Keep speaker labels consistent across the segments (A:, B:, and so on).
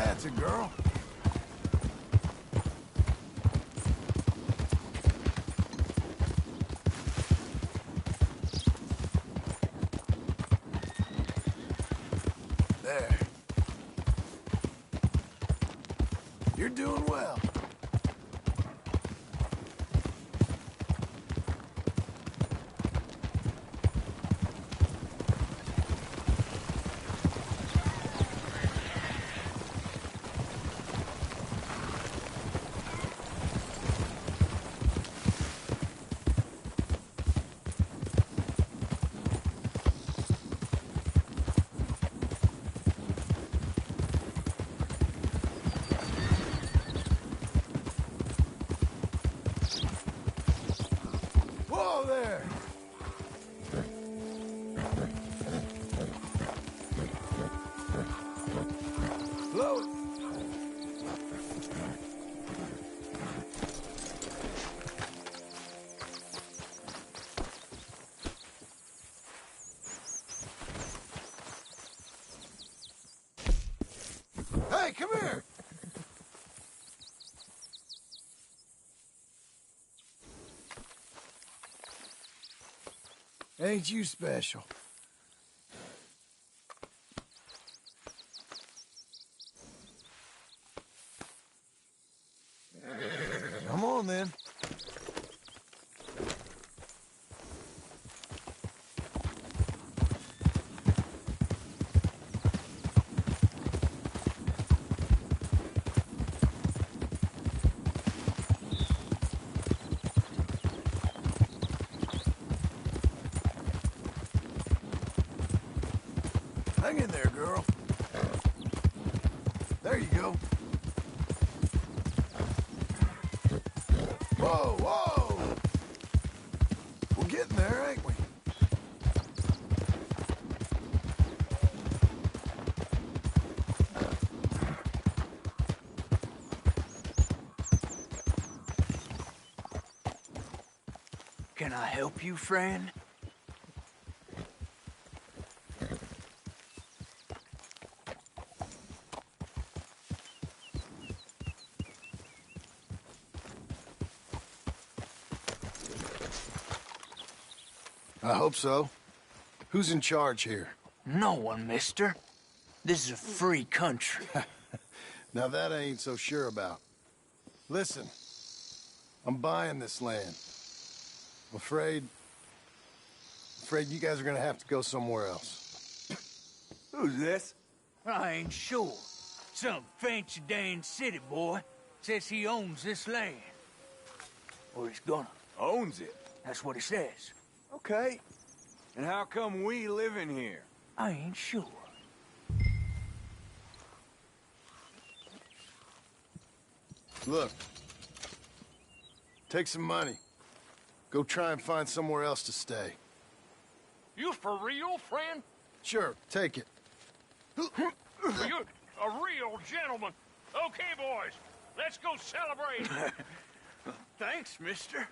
A: That's a girl. There. You're doing well. Whoa there! Blow it! Hey, come here! Ain't you special? Come on, then. Hang in there, girl. There you go. Whoa, whoa! We're getting there, ain't we?
B: Can I help you, friend?
A: I hope so. Who's in charge here?
B: No one, mister. This is a free country.
A: Now that I ain't so sure about. Listen, I'm buying this land. I'm afraid you guys are gonna have to go somewhere else.
C: Who's this?
B: I ain't sure. Some fancy Dan city boy says he owns this land. Or he's gonna.
C: Owns it.
B: That's what he says.
C: Okay. And how come we live in here?
B: I ain't sure.
A: Look. Take some money. Go try and find somewhere else to stay.
D: You for real, friend?
A: Sure, take it.
D: You a real gentleman. Okay, boys, let's go celebrate.
B: Thanks, mister.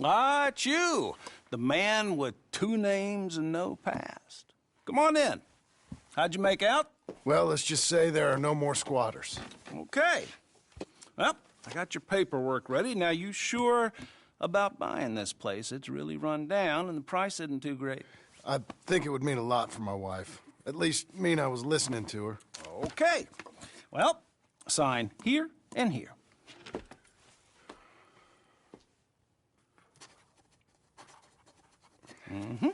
E: Ah, it's you, the man with 2 names and no past. Come on in. How'd you make out?
A: Well, let's just say there are no more squatters.
E: Okay. Well, I got your paperwork ready. Now, you sure about buying this place? It's really run down, and the price isn't too great.
A: I think it would mean a lot for my wife. At least mean I was listening to her.
E: Okay. Well, sign here and here. Mm-hmm.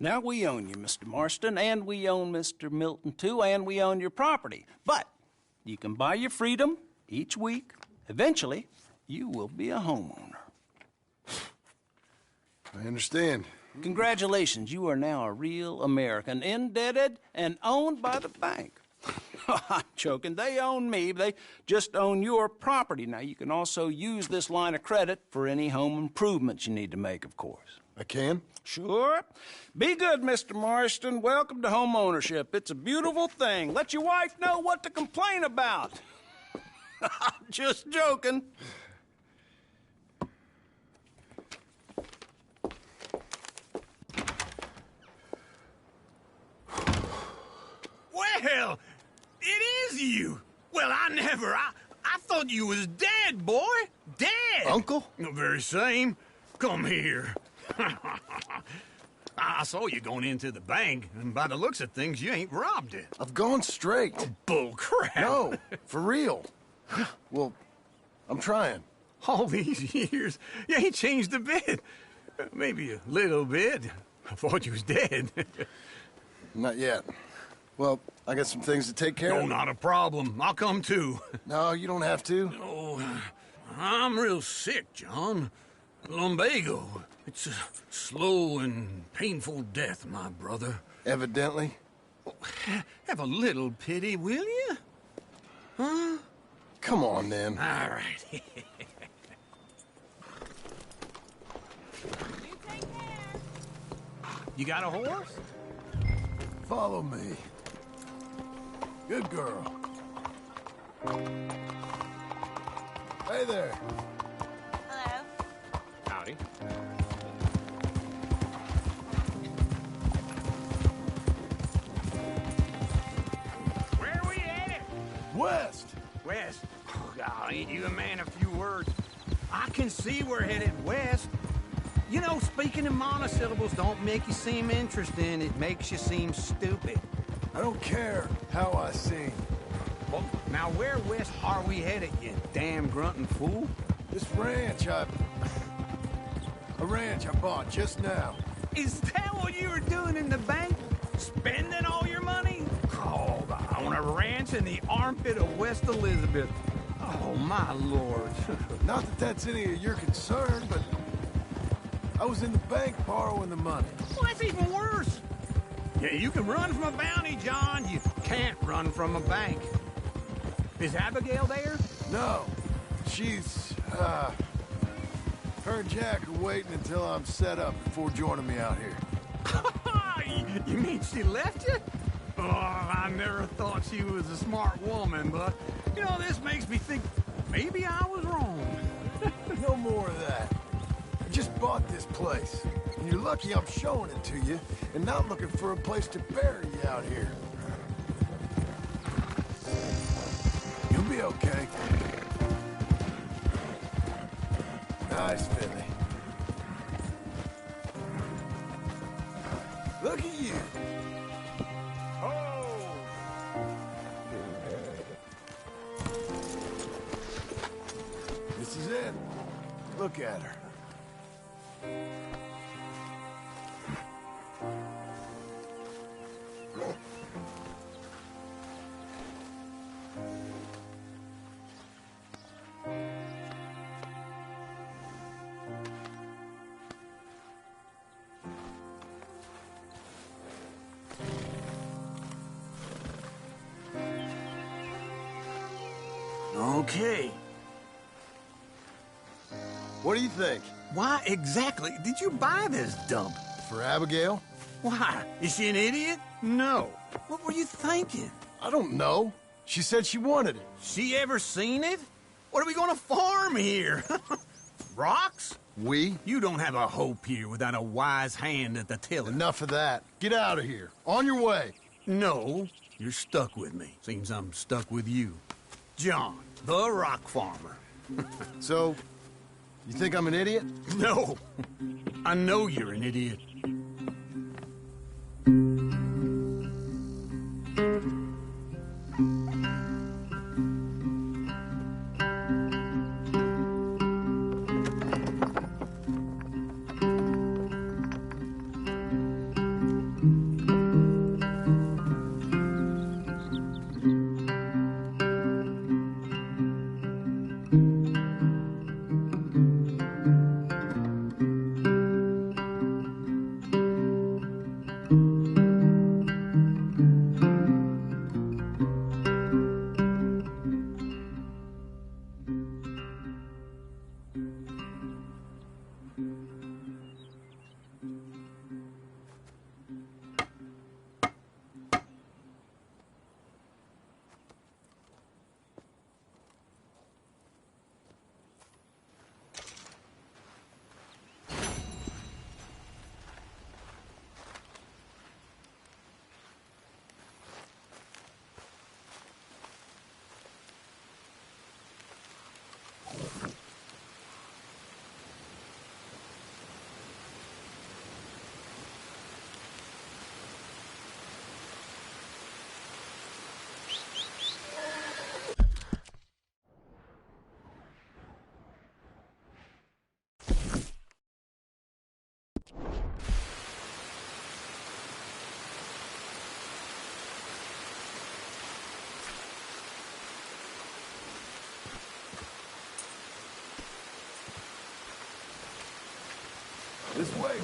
E: Now, we own you, Mr. Marston, and we own Mr. Milton, too, and we own your property. But you can buy your freedom each week. Eventually, you will be a homeowner.
A: I understand.
E: Congratulations, you are now a real American, indebted and owned by the bank. I'm joking. They own me. They just own your property. Now, you can also use this line of credit for any home improvements you need to make, of course.
A: I can?
E: Sure. Be good, Mr. Marston. Welcome to home ownership. It's a beautiful thing. Let your wife know what to complain about. Just joking.
F: Well, it is you. Well, I thought you was dead, boy. Dead.
A: Uncle?
F: The very same. Come here. I saw you going into the bank, and by the looks of things, you ain't robbed it.
A: I've gone straight.
F: Bull crap.
A: No, for real. Well, I'm trying.
F: All these years, you ain't changed a bit. Maybe a little bit. I thought you was dead.
A: Not yet. Well, I got some things to take care
F: No,
A: of.
F: not a problem. I'll come too.
A: No, you don't have to.
F: Oh, I'm real sick, John. Lumbago. It's a slow and painful death, my brother.
A: Evidently.
F: Have a little pity, will you? Huh?
A: Come on, then.
F: All right. You got a horse?
A: Follow me. Good girl. Hey there.
G: Hello.
D: Howdy. Where are we headed?
A: West.
F: West. Oh, God, ain't you a man of few words? I can see we're headed west. You know, speaking in monosyllables don't make you seem interesting. It makes you seem stupid.
A: I don't care how I sing.
F: Well, now where west are we headed, you damn grunting fool?
A: This ranch I bought just now.
F: Is that what you were doing in the bank? Spending all your money? Oh, on a ranch in the armpit of West Elizabeth. Oh, my lord.
A: Not that that's any of your concern, but I was in the bank borrowing the money.
F: Well, that's even worse. Yeah, you can run from a bounty, John. You can't run from a bank. Is Abigail there?
A: No, she's, her and Jack are waiting until I'm set up before joining me out here.
F: You mean she left you? Oh, I never thought she was a smart woman, but, you know, this makes me think maybe I was wrong.
A: No more of that. I just bought this place, and you're lucky I'm showing it to you and not looking for a place to bury you out here. You'll be okay. Nice, Billy. Look at you.
D: Oh!
A: This is it. Look at her.
F: Okay.
A: What do you think?
F: Why exactly did you buy this dump?
A: For Abigail?
F: Why? Is she an idiot? No. What were you thinking?
A: I don't know. She said she wanted it.
F: She ever seen it? What are we gonna farm here? Rocks?
A: We?
F: You don't have a hope here without a wise hand at the tiller.
A: Enough of that. Get out of here. On your way.
F: No, you're stuck with me. Seems I'm stuck with you. John, the rock farmer.
A: So, you think I'm an idiot?
F: No, I know you're an idiot.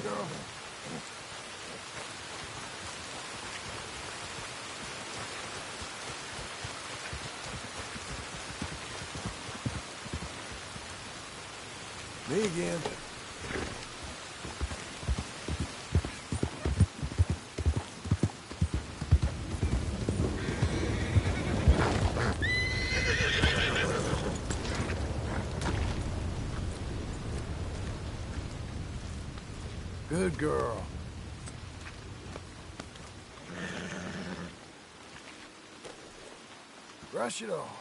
A: Good girl. Me again. Good girl. Brush it off.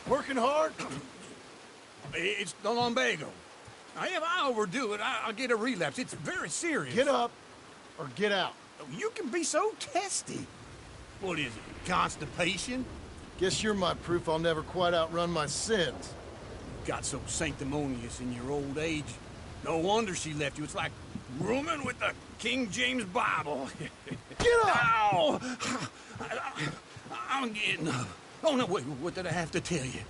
A: Working hard?
F: It's the lumbago. Now, if I overdo it, I'll get a relapse. It's very serious.
A: Get up or get out.
F: You can be so testy. What is it, constipation?
A: Guess you're my proof I'll never quite outrun my sins.
F: Got so sanctimonious in your old age. No wonder she left you. It's like rooming with the King James Bible.
A: Get up!
F: Ow! I'm getting up. Oh, no, wait, what did I have to tell you?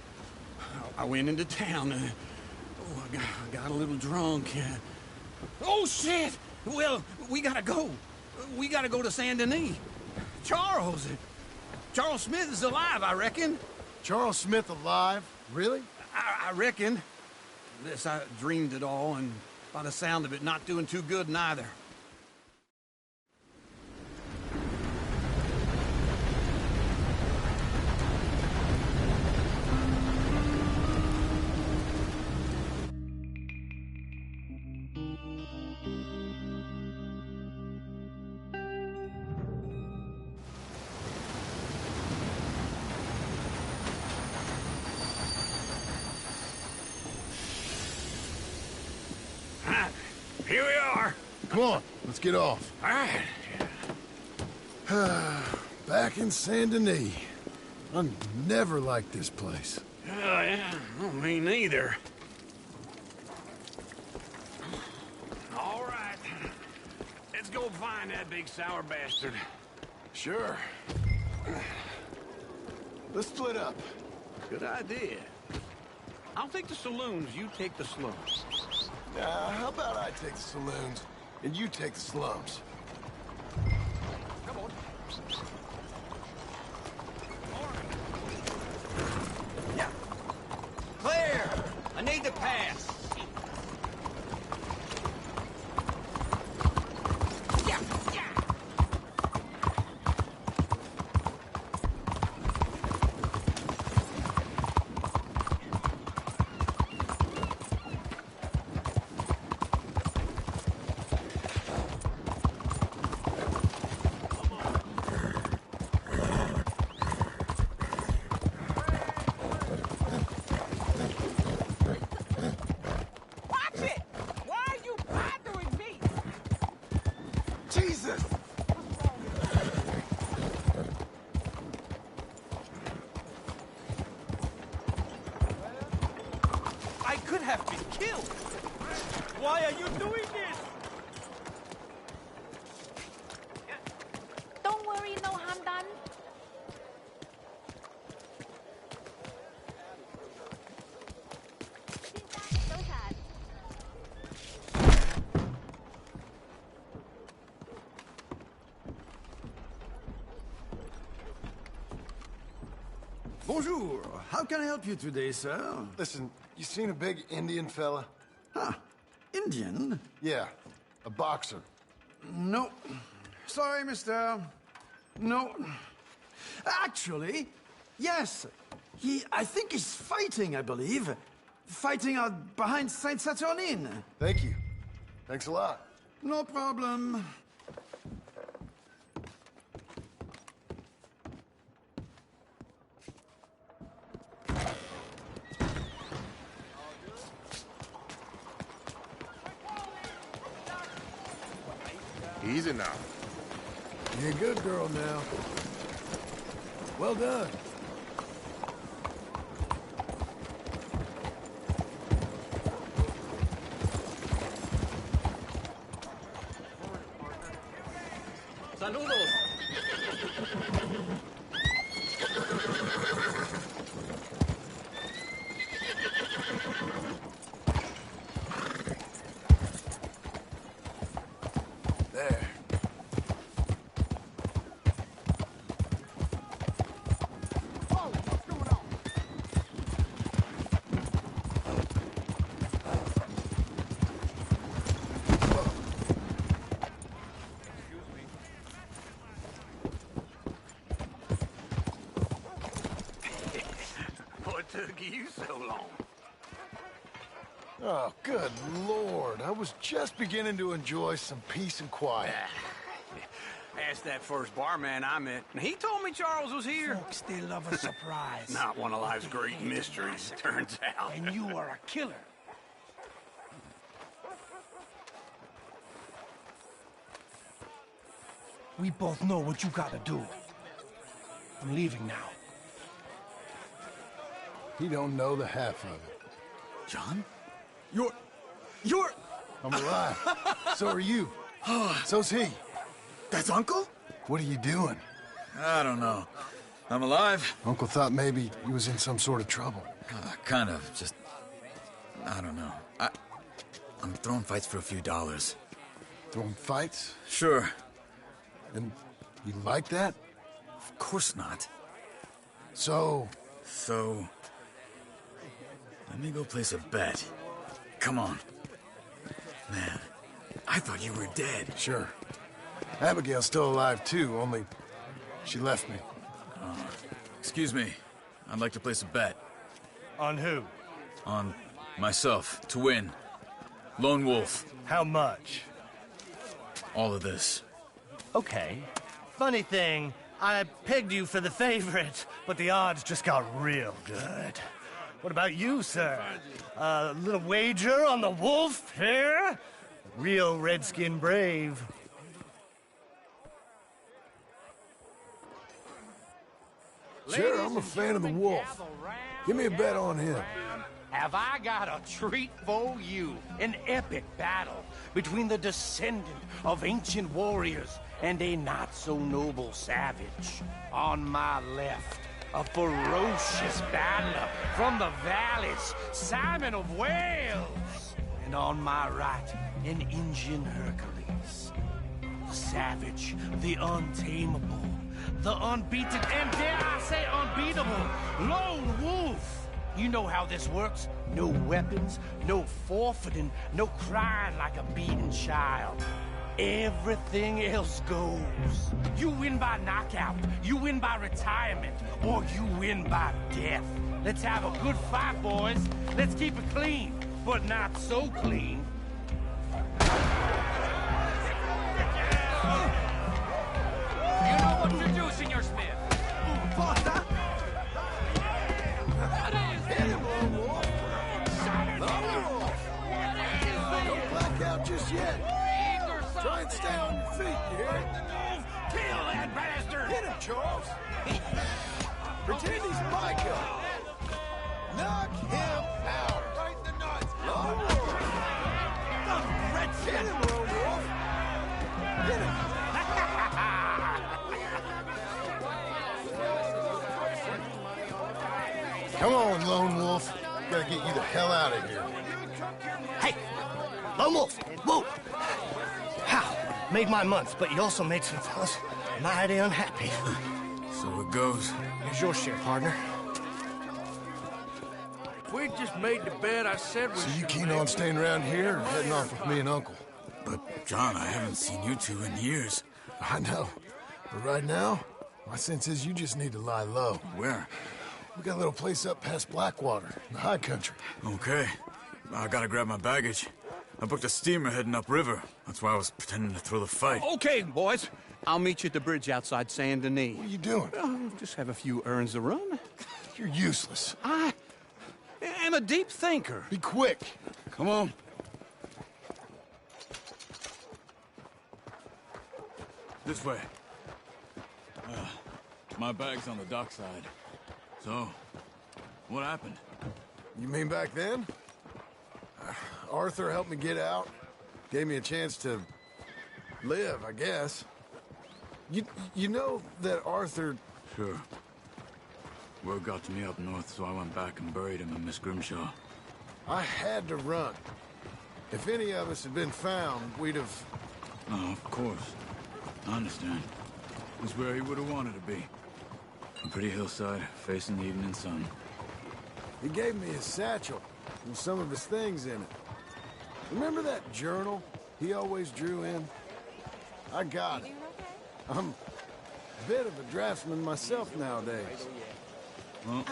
F: I went into town. I got a little drunk. Oh, shit! Well, we gotta go. We gotta go to Saint Denis. Charles Smith is alive, I reckon.
A: Charles Smith alive? Really?
F: I reckon. Unless I dreamed it all, and by the sound of it, not doing too good neither. Here we are.
A: Come on, let's get off.
F: All right.
A: Back in Saint Denis. I never liked this place.
F: Yeah, well, me neither. All right. Let's go find that big sour bastard.
A: Sure. Let's split up.
F: Good idea. I'll take the saloons, you take the slums.
A: How about I take the saloons and you take the slums?
F: Come on. Yeah. Clear! I need to pass. Yeah, yeah.
A: Jesus!
B: I could have been killed. Why are you doing this?
G: Don't worry, no harm done.
H: Bonjour. How can I help you today, sir?
A: Listen, you seen a big Indian fella?
H: Huh. Indian?
A: Yeah, a boxer.
H: No. Sorry, mister. No. Actually, yes. I think he's fighting, I believe. Fighting out behind Saint Saturnin.
A: Thank you. Thanks a lot.
H: No problem.
D: Easy now.
A: You're a good girl now. Well done.
F: Saludos.
A: There.
F: What took you so long?
A: Oh, good Lord. I was just beginning to enjoy some peace and quiet.
F: Asked that first barman I met, and he told me Charles was here.
B: Folks, they love a surprise.
F: Not one of life's great mysteries, it turns out.
B: And you are a killer. We both know what you gotta do. I'm leaving now.
A: He don't know the half of it.
H: John? You're...
A: I'm alive. So are you. So's he.
H: That's Uncle?
A: What are you doing?
H: I don't know. I'm alive.
A: Uncle thought maybe he was in some sort of trouble.
H: Kind of. Just... I don't know. I'm throwing fights for a few dollars.
A: Throwing fights?
H: Sure.
A: And you like that?
H: Of course not.
A: So,
H: let me go place a bet. Come on. Man, I thought you were dead.
A: sure. Abigail's still alive too, only she left me.
H: Excuse me. I'd like to place a bet.
I: On who?
H: On myself, to win. Lone Wolf.
I: How much?
H: All of this.
I: Okay. Funny thing, I pegged you for the favorite, but the odds just got real good. What about you, sir? A little wager on the wolf here? Real redskin brave.
A: Sure, I'm a fan of the wolf. Give me a bet on him.
B: Have I got a treat for you? An epic battle between the descendant of ancient warriors and a not-so-noble savage. On my left, a ferocious battler from the valleys, Simon of Wales. And on my right, an Indian Hercules. The savage, the untamable, the unbeaten, and dare I say unbeatable, Lone Wolf. You know how this works. No weapons, no forfeiting, no crying like a beaten child. Everything else goes. You win by knockout, you win by retirement, or you win by death. Let's have a good fight, boys. Let's keep it clean, but not so clean. You know what you're doing, Senor Smith.
A: Don't black out just yet. Try and stay on your feet, you hear?
B: Kill that bastard!
A: Hit him, Charles. Pretend he's Micah. Knock him out. Right in the nuts. Lone Wolf. Hit him, Lone Wolf. Hit him. Come on, Lone Wolf. Gotta get you the hell out of here.
I: Hey! Lone Wolf! Whoa! How? Made my month, but you also made some fellas mighty unhappy.
H: So it goes.
I: Here's your share, partner.
C: If we just made the bet I said we
A: So you
C: should
A: keen
C: make,
A: on staying around here or heading off with me and Uncle?
H: But, John, I haven't seen you two in years.
A: I know. But right now, my sense is you just need to lie low.
H: Where?
A: We got a little place up past Blackwater, in the high country.
H: Okay. I gotta grab my baggage. I booked a steamer heading upriver. That's why I was pretending to throw the fight.
F: Okay, boys. I'll meet you at the bridge outside Saint Denis.
A: What are you doing?
F: Just have a few errands to run.
A: You're useless.
F: I am a deep thinker.
A: Be quick.
H: Come on. This way. My bag's on the dockside. So, what happened?
A: You mean back then? Arthur helped me get out. Gave me a chance to live, I guess. You know that Arthur...
H: Sure. Word got to me up north, so I went back and buried him in Miss Grimshaw.
A: I had to run. If any of us had been found, we'd have...
H: Oh, of course. I understand. He's where he would have wanted to be. A pretty hillside, facing the evening sun.
A: He gave me his satchel and some of his things in it. Remember that journal he always drew in? I got it. I'm a bit of a draftsman myself nowadays.
H: Well,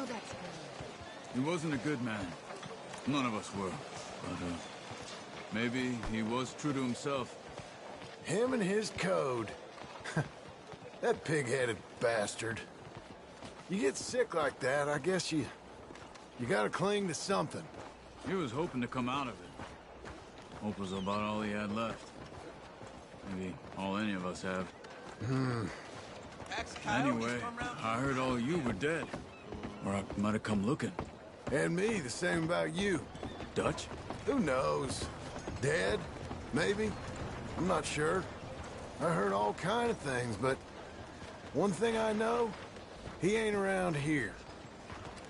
H: he wasn't a good man. None of us were. But, maybe he was true to himself.
A: Him and his code. That pig-headed bastard. You get sick like that, I guess you gotta cling to something.
H: He was hoping to come out of it. Hope was about all he had left. Maybe all any of us have. Anyway, I heard all you were dead. Or I might have come looking.
A: And me, the same about you.
H: Dutch?
A: Who knows? Dead? Maybe? I'm not sure. I heard all kind of things, but one thing I know, he ain't around here.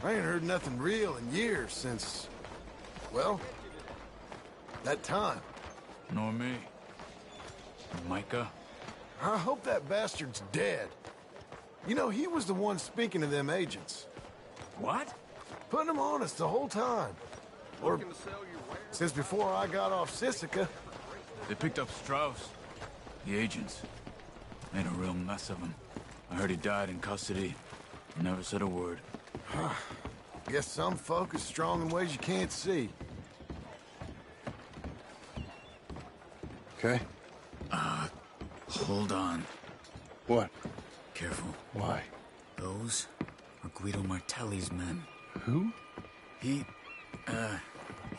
A: I ain't heard nothing real in years since, well, that time.
H: Nor me. Micah?
A: I hope that bastard's dead. You know, he was the one speaking to them agents.
H: What?
A: Putting them on us the whole time. Or since before I got off Sisika.
H: They picked up Strauss. The agents. Made a real mess of him. I heard he died in custody. Never said a word.
A: Guess some folk is strong in ways you can't see. Okay?
H: Hold on.
A: What?
H: Careful.
A: Why?
H: Those are Guido Martelli's men.
A: Who?
H: He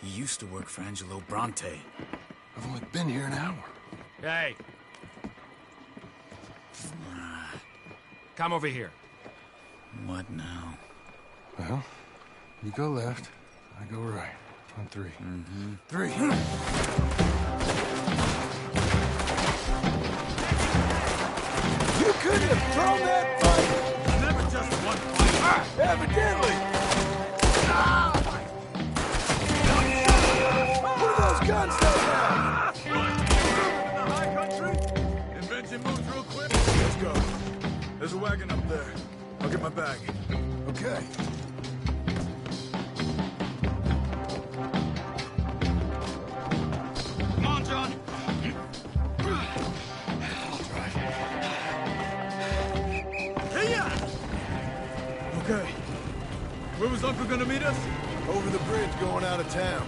H: used to work for Angelo Bronte.
A: I've only been here an hour.
J: Hey. Come over here.
H: What now?
A: Well, you go left, I go right. On three. Three. You couldn't have thrown that fight!
H: Never just one fight.
A: Evidently! What are those guns now?
H: The high country? Invention moves real quick. Let's go. There's a wagon up there. I'll get my bag.
A: Okay.
E: Come on, John.
H: Okay. Where was Uncle gonna meet us?
A: Over the bridge going out of town.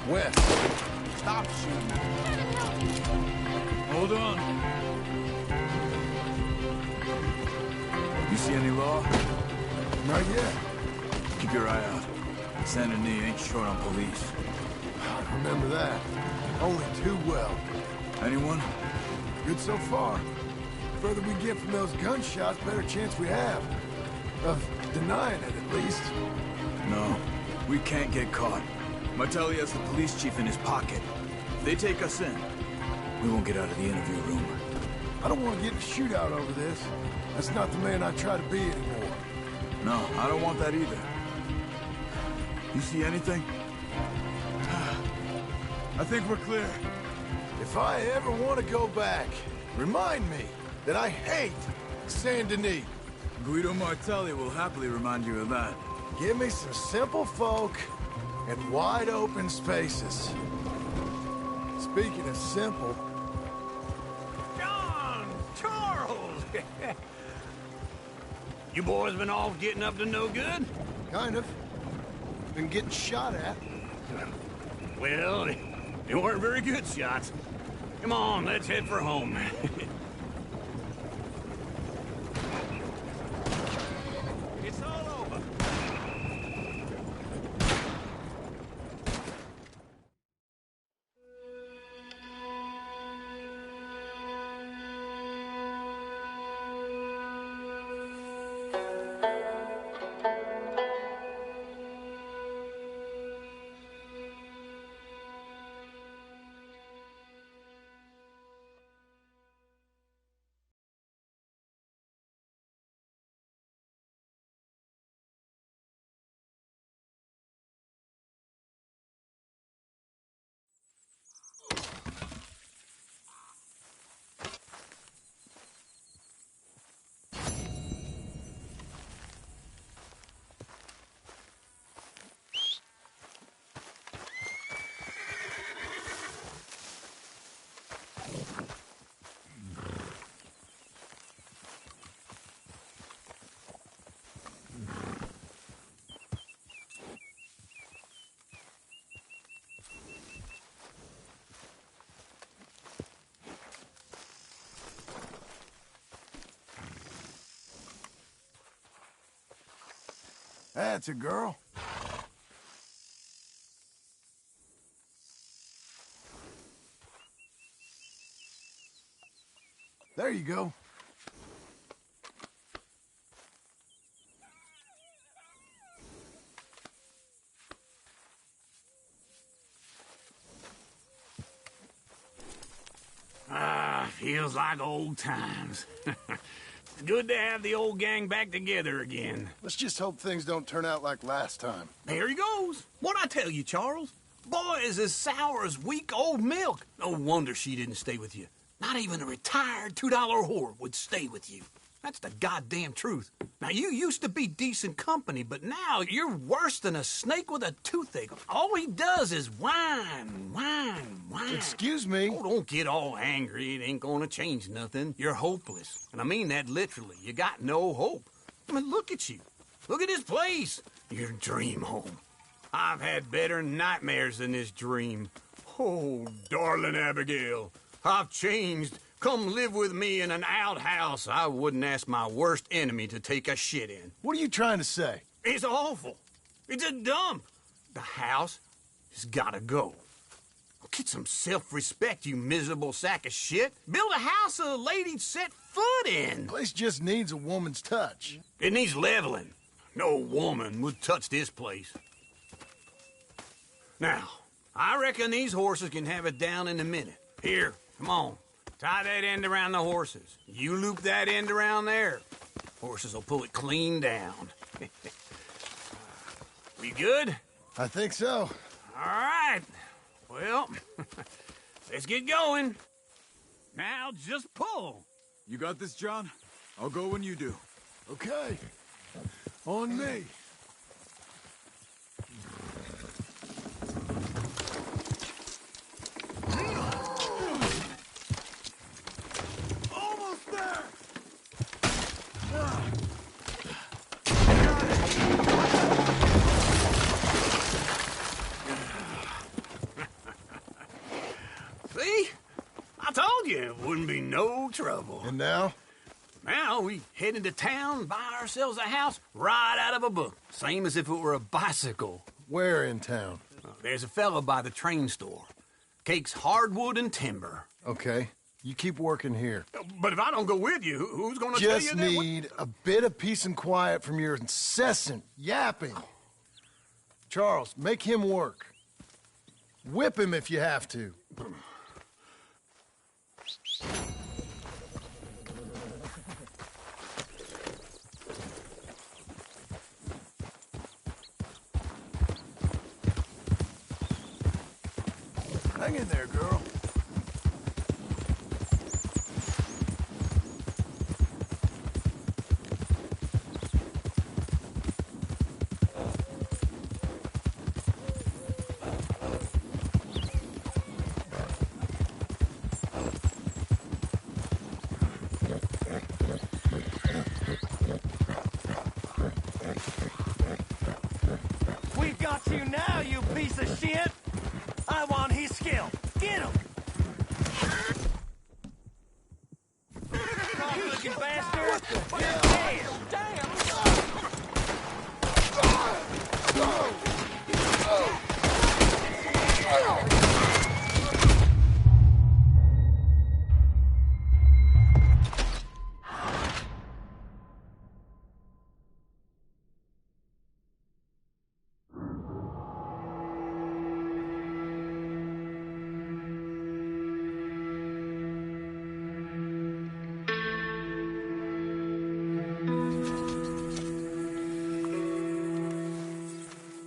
A: West.
E: Stop shooting.
H: Hold on. You see any law?
A: Not yet.
H: Keep your eye out. Saint Denis ain't short on police.
A: Remember that. Only too well.
H: Anyone?
A: Good so far. Further we get from those gunshots, better chance we have. Of denying it, at least.
H: No. We can't get caught. Martelli has the police chief in his pocket. If they take us in, we won't get out of the interview room.
A: I don't want to get in a shootout over this. That's not the man I try to be anymore.
H: No, I don't want that either. You see anything? I think we're clear.
A: If I ever want to go back, remind me that I hate Saint Denis.
H: Guido Martelli will happily remind you of that.
A: Give me some simple folk and wide open spaces. Speaking of simple,
F: John! Charles! You boys been off getting up to no good?
A: kind of. Been getting shot at.
F: Well, they weren't very good shots. Come on, let's head for home.
A: That's a girl. There you go.
F: Feels like old times. Good to have the old gang back together again.
A: Let's just hope things don't turn out like last time.
F: There he goes. What'd I tell you, Charles? Boy is as sour as weak old milk. No wonder she didn't stay with you. Not even a retired $2 whore would stay with you. That's the goddamn truth. Now, you used to be decent company, but now you're worse than a snake with a toothache. All he does is whine, whine, whine.
A: Excuse me?
F: Oh, don't get all angry. It ain't gonna change nothing. You're hopeless. And I mean that literally. You got no hope. I mean, look at you. Look at this place. Your dream home. I've had better nightmares than this dream. Oh, darling Abigail, I've changed. Come live with me in an outhouse I wouldn't ask my worst enemy to take a shit in.
A: What are you trying to say?
F: It's awful. It's a dump. The house has gotta go. Get some self-respect, you miserable sack of shit. Build a house a lady'd set foot in.
A: The place just needs a woman's touch.
F: It needs leveling. No woman would touch this place. Now, I reckon these horses can have it down in a minute. Here, come on. Tie that end around the horses. You loop that end around there. Horses will pull it clean down. We good?
A: I think so.
F: All right. Well, let's get going. Now just pull.
H: You got this, John? I'll go when you do.
A: Okay. On me. Almost there!
F: See? I told you it wouldn't be no trouble.
A: And now?
F: Now we head into town, buy ourselves a house right out of a book. Same as if it were a bicycle.
A: Where in town?
F: There's a fella by the train store. Cakes hardwood and timber.
A: Okay. You keep working here.
F: But if I don't go with you, who's gonna tell you
A: Just
F: that?
A: need a bit of peace and quiet from your incessant yapping. Charles, make him work. Whip him if you have to. Hang in there, girl.
I: We've got you now, you piece of shit! I want his skill. Get him! Cock-looking bastard! What the hell? Damn!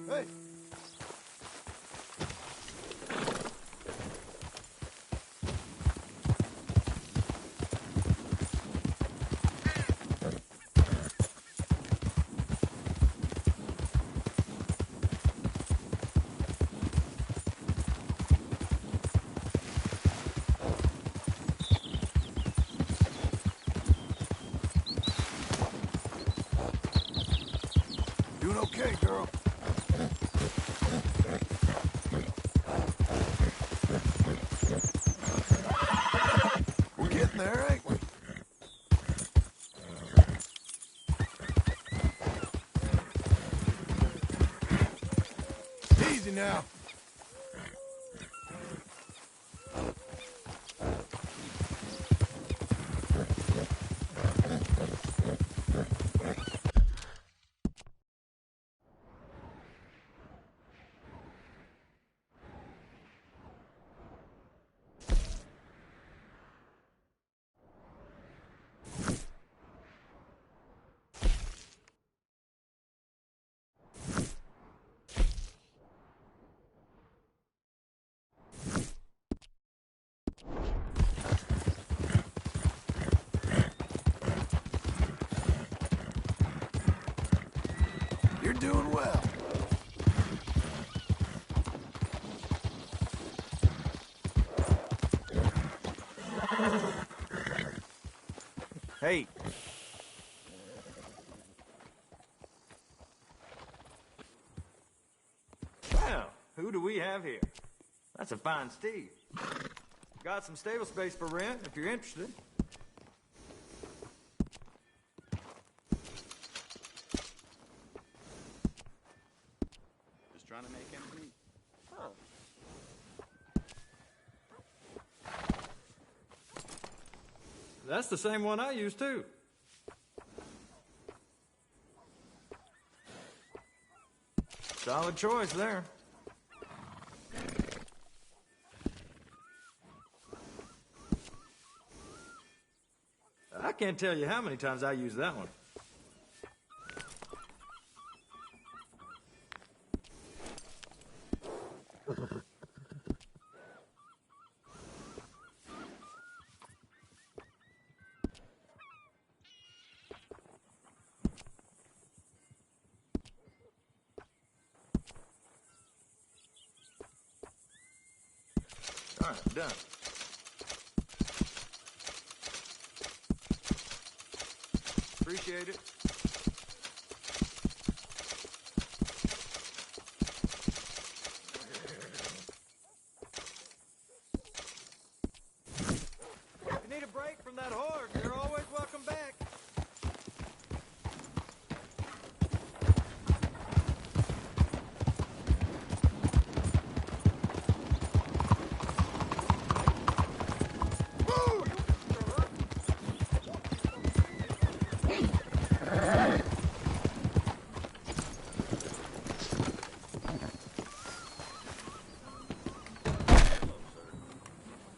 A: Hey. Doing okay, girl. We're getting there, ain't we? Easy now. You're doing well.
C: Hey.
K: Well, who do we have here? That's a fine steed. Got some stable space for rent if you're interested.
E: Just trying to make ends meet.
K: That's the same one I use too. Solid choice there. I can't tell you how many times I use that one. All right, done. Appreciate it. If you need a break from that horde, you're always welcome back.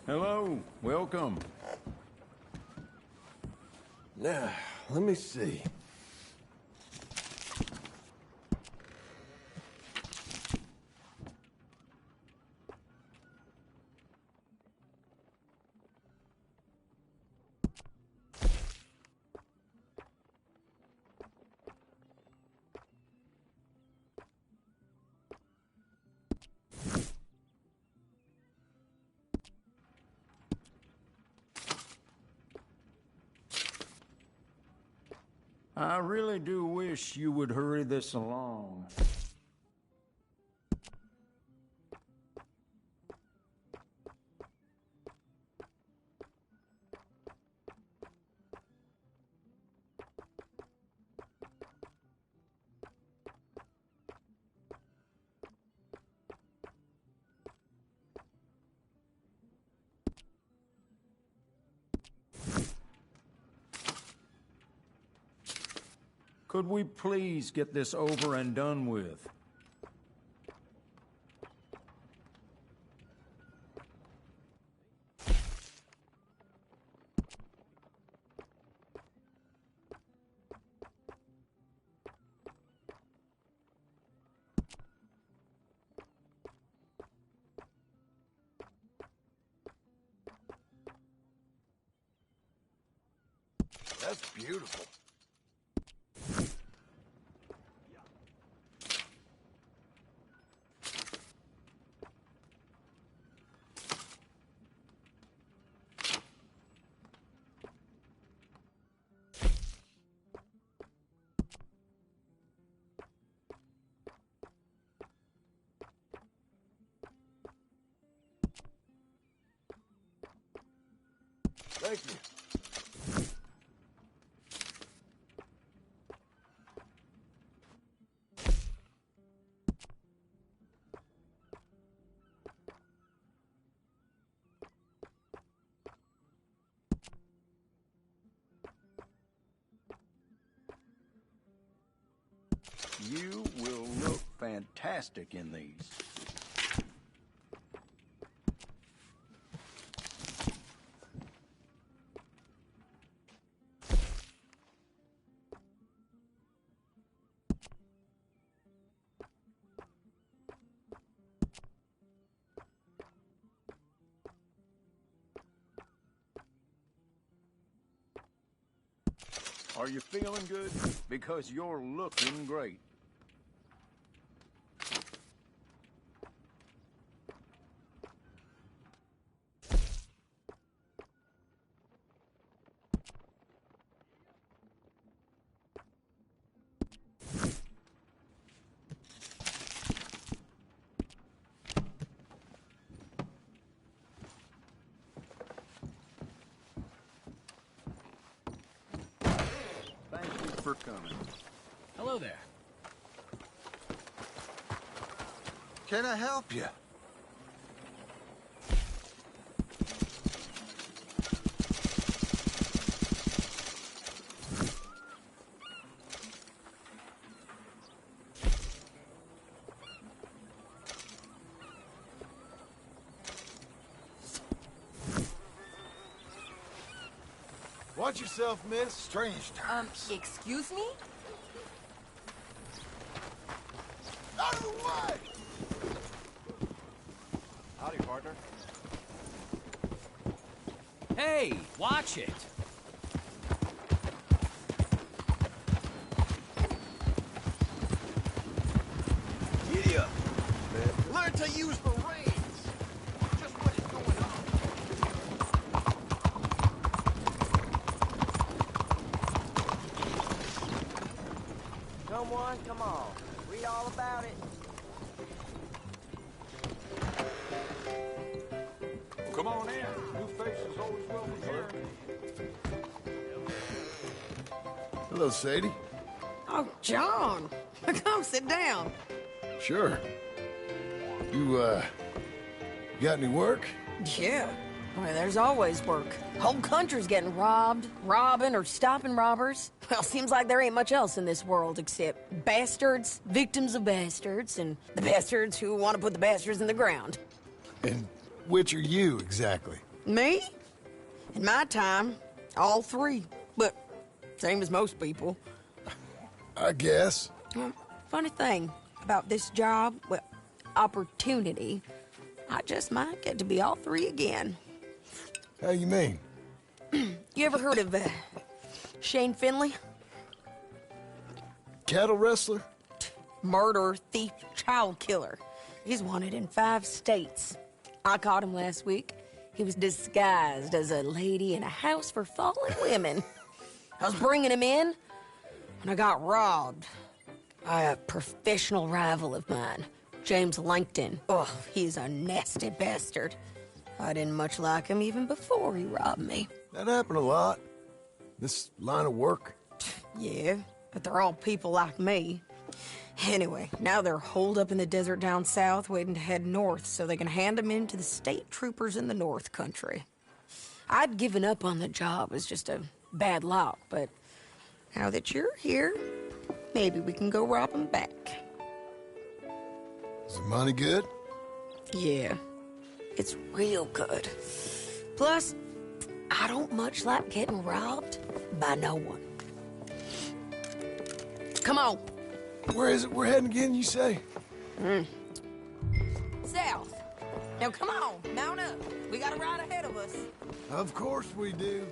C: Hello, welcome.
A: Now, let me see.
C: I really do wish you would hurry this along. Could we please get this over and done with?
A: That's beautiful. Thank you.
C: You will look fantastic in these. Are you feeling good? Because you're looking great. For coming.
J: Hello there.
A: Can I help you? Watch yourself, miss. Strange times.
L: Excuse me?
A: Out of the way!
J: Howdy, partner. Hey, watch it.
A: Giddy up. Learn to use the reins. Just what is going on?
M: Someone, come on. Read all about it.
C: Come on in. New faces always welcome here.
A: Hello, Sadie.
L: Oh, John. Come sit down.
A: Sure. You got any work?
L: Yeah. Well, there's always work. Whole country's getting robbed, robbing, or stopping robbers. Well, seems like there ain't much else in this world except bastards, victims of bastards, and the bastards who want to put the bastards in the ground.
A: And which are you, exactly?
L: Me? In my time, all three. But same as most people.
A: I guess.
L: Funny thing about this job, well, opportunity, I just might get to be all three again.
A: How you mean?
L: You ever heard of Shane Finley?
A: Cattle wrestler?
L: Murderer, thief, child killer. He's wanted in 5 states. I caught him last week. He was disguised as a lady in a house for fallen women. I was bringing him in, and I got robbed by a professional rival of mine, James Langton. Oh, he's a nasty bastard. I didn't much like him even before he robbed me.
A: That happened a lot. This line of work.
L: Yeah, but they're all people like me. Anyway, now they're holed up in the desert down south, waiting to head north so they can hand them in to the state troopers in the north country. I'd given up on the job as just a bad luck, but now that you're here, maybe we can go rob them back.
A: Is the money good?
L: Yeah, it's real good. Plus, I don't much like getting robbed by no one. Come on.
A: Where is it we're heading again, you say?
L: South. Now come on, mount up. We got a ride ahead of us.
A: Of course we do.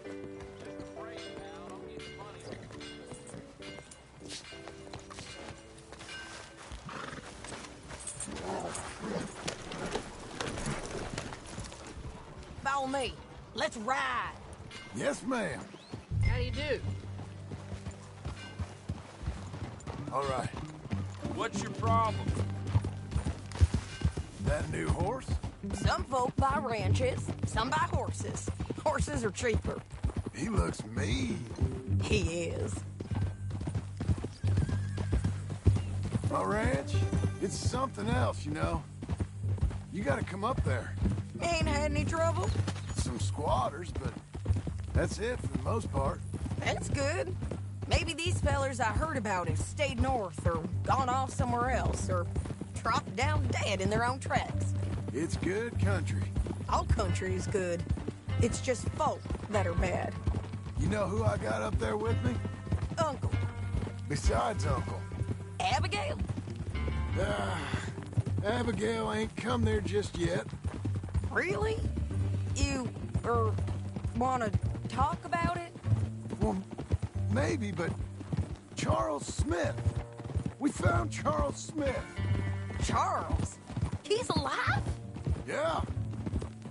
L: Follow me. Let's ride.
A: Yes, ma'am.
L: How do you do?
A: All right.
J: What's your problem?
A: That new horse?
L: Some folk buy ranches, some buy horses. Horses are cheaper.
A: He looks mean.
L: He is.
A: My ranch? It's something else, you know. You gotta come up there.
L: Ain't had any trouble?
A: Some squatters, but that's it for the most part.
L: That's good. Maybe these fellers I heard about have stayed north or gone off somewhere else or dropped down dead in their own tracks.
A: It's good country.
L: All country is good. It's just folk that are bad.
A: You know who I got up there with me?
L: Uncle.
A: Besides Uncle.
L: Abigail?
A: Abigail ain't come there just yet.
L: Really? You, wanna talk about it?
A: Well, maybe, but Charles Smith. We found Charles Smith.
L: Charles? He's alive?
A: Yeah.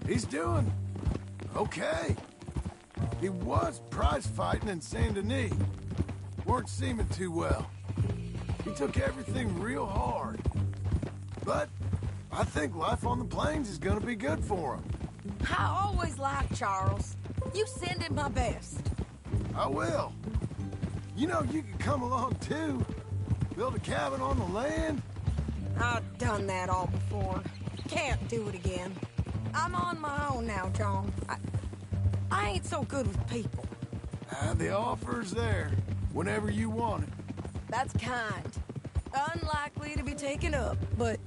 A: He's doing okay. He was prize fighting in Saint Denis. Weren't seeming too well. He took everything real hard. But I think life on the plains is gonna be good for him.
L: I always liked Charles. You send him my best.
A: I will. You know, you could come along too. Build a cabin on the land.
L: I've done that all before. Can't do it again. I'm on my own now, John. I ain't so good with people.
A: The offer's there, whenever you want it.
L: That's kind. Unlikely to be taken up, but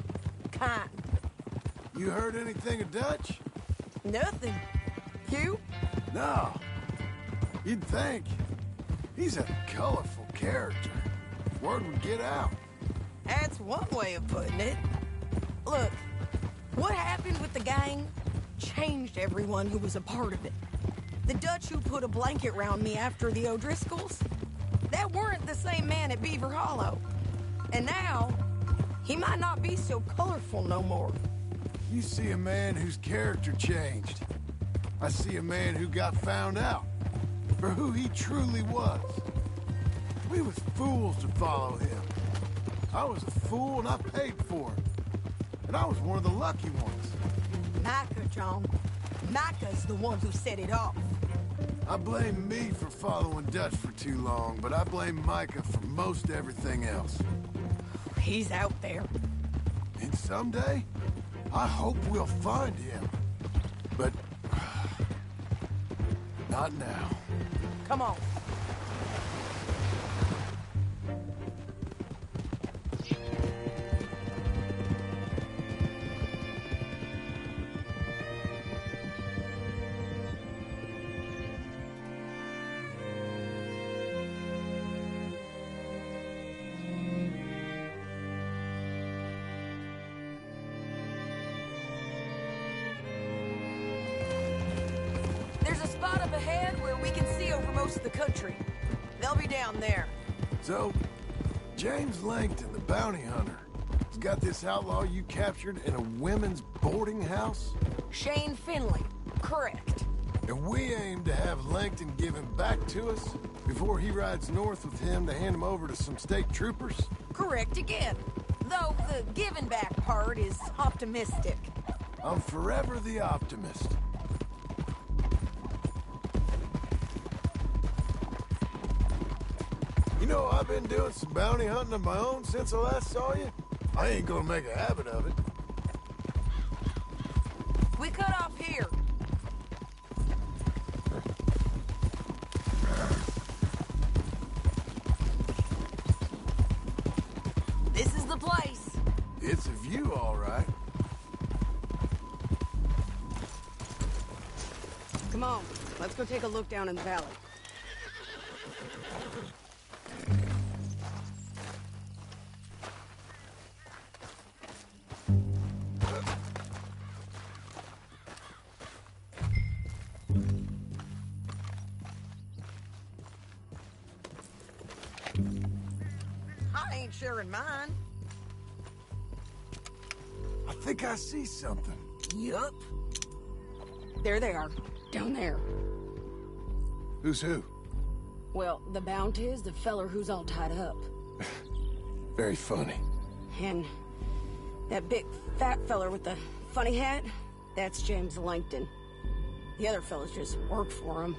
L: kind.
A: You heard anything of Dutch?
L: Nothing. You?
A: No. You'd think. He's a colorful character. Word would get out.
L: That's one way of putting it. Look, what happened with the gang changed everyone who was a part of it. The Dutch who put a blanket round me after the O'Driscolls, that weren't the same man at Beaver Hollow. And now, he might not be so colorful no more.
A: You see a man whose character changed. I see a man who got found out for who he truly was. We was fools to follow him. I was a fool and I paid for it. And I was one of the lucky ones.
L: Micah, John. Micah's the one who set it off.
A: I blame me for following Dutch for too long, but I blame Micah for most everything else.
L: He's out there.
A: And someday, I hope we'll find him. But not now.
L: Come on. There's a spot up ahead where we can see over most of the country. They'll be down there.
A: So, James Langton, the bounty hunter, has got this outlaw you captured in a women's boarding house?
L: Shane Finley. Correct.
A: And we aim to have Langton give him back to us before he rides north with him to hand him over to some state troopers?
L: Correct again. Though the giving back part is optimistic.
A: I'm forever the optimist. You know, I've been doing some bounty hunting of my own since I last saw you. I ain't gonna make a habit of it.
L: We cut off here. This is the place.
A: It's a view, all right.
N: Come on, let's go take a look down in the valley.
L: I ain't sharing mine.
A: I think I see something.
L: Yup.
N: There they are, down there.
A: Who's who?
N: Well, the bounty is the feller who's all tied up.
A: Very funny.
N: And that big fat feller with the funny hat, that's James Langton. The other fellas just work for him.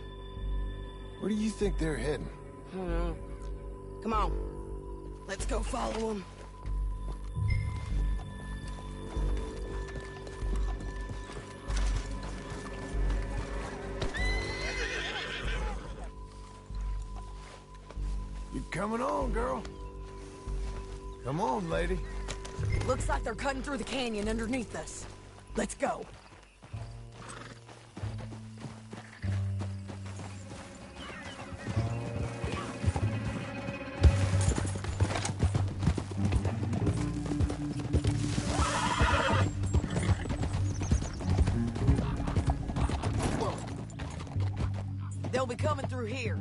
A: Where do you think they're heading?
N: I don't know. Come on, let's go follow them.
A: coming on, girl. Come on, lady.
L: Looks like they're cutting through the canyon underneath us. Let's go. They'll be coming through here.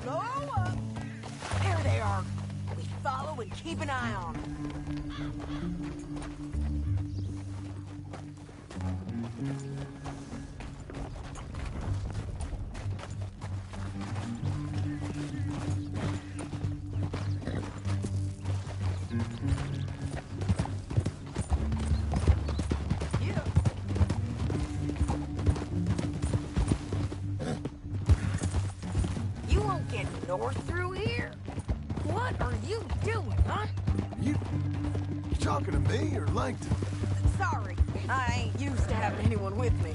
L: Slow up. There they are. We follow and keep an eye on them. You won't get north through here? What are you doing, huh?
A: You talking to me or Langton?
L: Sorry, I ain't used to having anyone with me.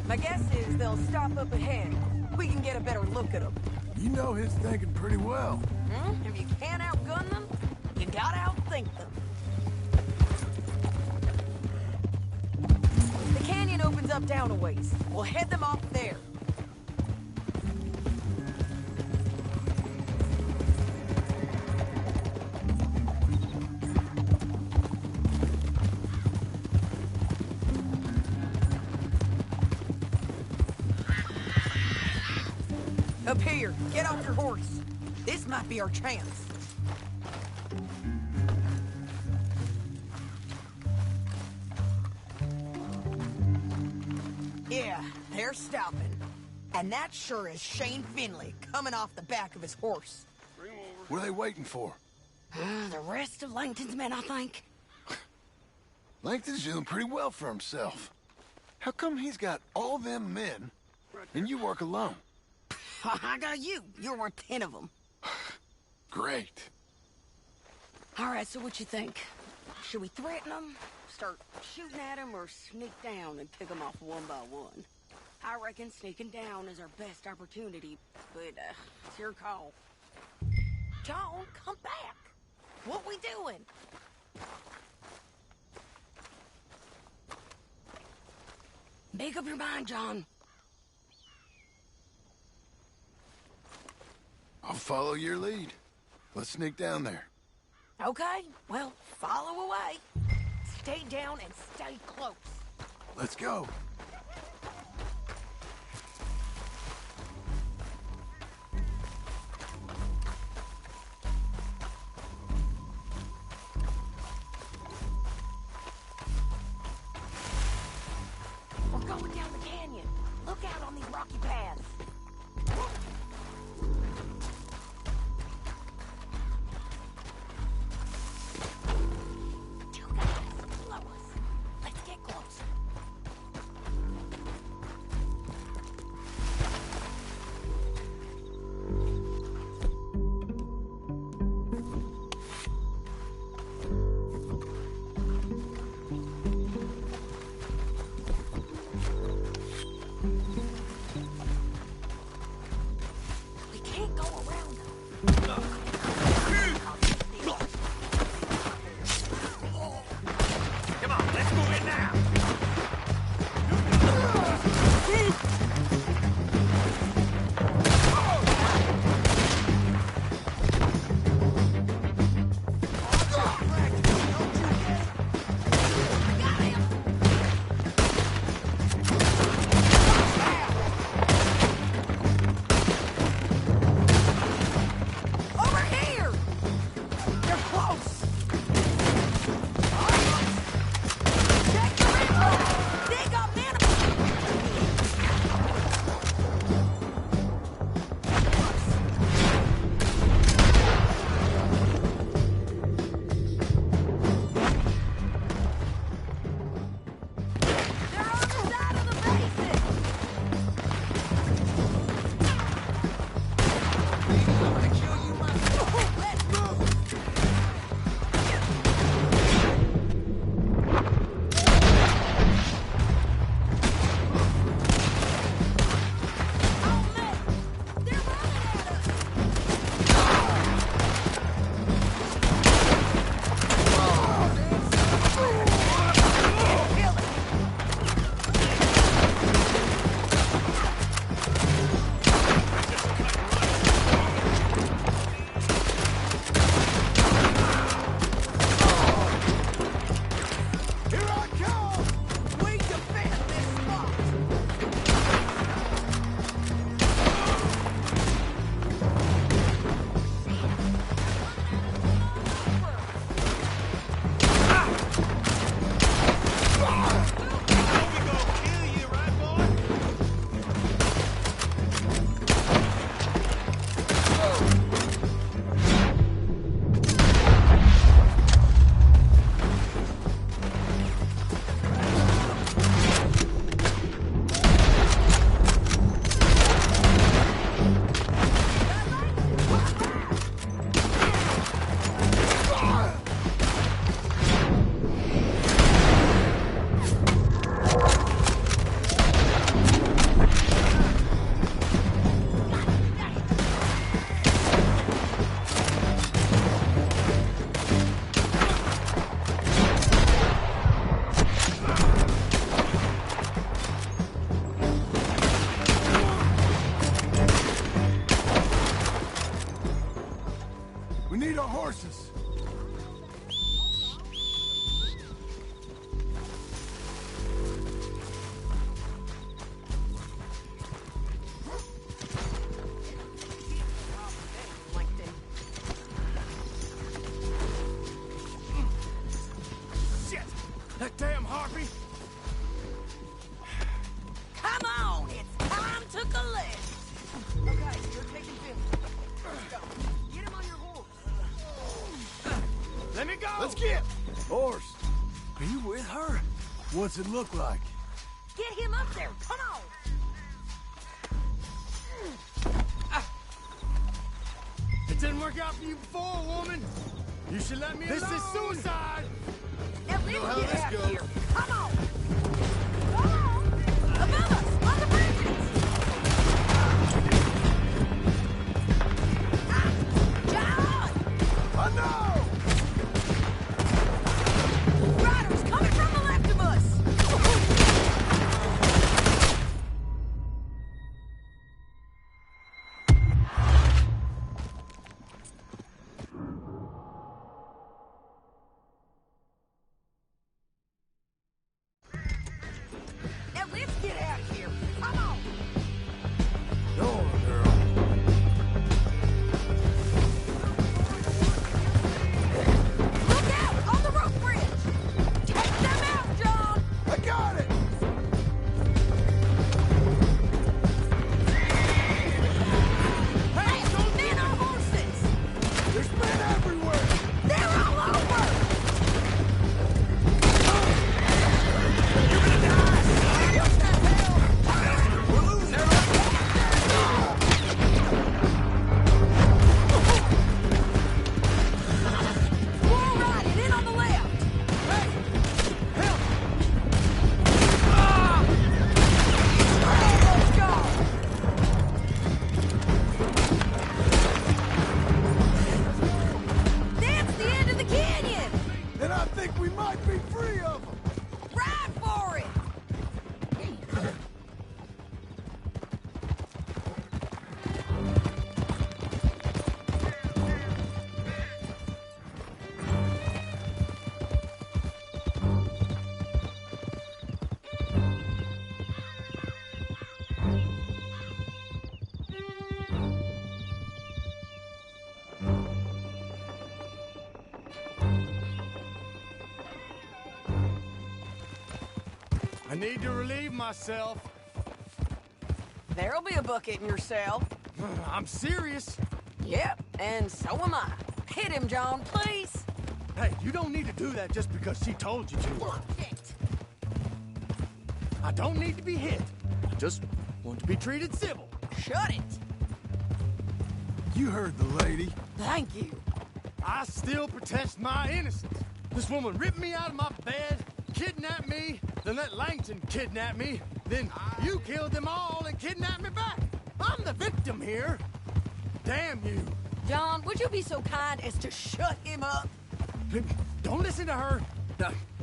L: My guess is they'll stop up ahead. We can get a better look at them.
A: You know his thinking pretty well.
L: If you can't outgun them, you gotta outthink them. The canyon opens up down a ways. We'll head them off there. Up here, get off your horse. This might be our chance. Yeah, they're stopping. And that sure is Shane Finley coming off the back of his horse.
A: What are they waiting for?
L: The rest of Langton's men, I think.
A: Langton's doing pretty well for himself. How come he's got all them men and you work alone?
L: I got you. You're worth 10 of them.
A: Great.
L: All right, so what you think? Should we threaten them, start shooting at them, or sneak down and pick them off one by one? I reckon sneaking down is our best opportunity, but it's your call. John, come back. What we doing? Make up your mind, John.
A: I'll follow your lead. Let's sneak down there.
L: Okay, well, follow away. Stay down and stay close.
A: Let's go.
L: We're going down the canyon. Look out on these rocky paths. Two guys below us. Let's get closer.
A: We need our horses.
B: Shit! That damn harpy!
N: Come on, it's time to collect. Okay, you're taking 50. Let's go. Get him on your horse.
B: Let me go!
A: Let's get horse.
B: Are you with her?
A: What's it look like?
N: Get him up there. Come on.
B: It didn't work out for you before, woman. You should let me alone. This is suicide.
N: Now let's
A: how
N: get
A: this
N: out
A: goes.
N: of here. Come on. Come on. Above us, on the bridges. John!
A: I know!
N: Riders coming from the left of us. Now let's get out of here. Come on.
A: Go on, girl.
N: Look out on the roof bridge. Take them out, John.
A: I got it!
N: Hey, men on horses.
A: There's men everywhere!
N: They're all over. More riding in on the left. Almost gone. That's the end of the canyon.
A: And I think we might be free of them!
N: Ride for it.
B: I need to relieve myself.
N: There'll be a bucket in your cell.
B: I'm serious.
N: Yep, and so am I. Hit him, John, please.
B: Hey, you don't need to do that just because she told you to.
N: Look it.
B: I don't need to be hit. I just want to be treated civil.
N: Shut it.
A: You heard the lady.
N: Thank you.
B: I still protest my innocence. This woman ripped me out of my bed, kidnapped me, then let Langton kidnap me, then you killed them all and kidnapped me back. I'm the victim here. Damn you.
N: John, would you be so kind as to shut him up?
B: Don't listen to her.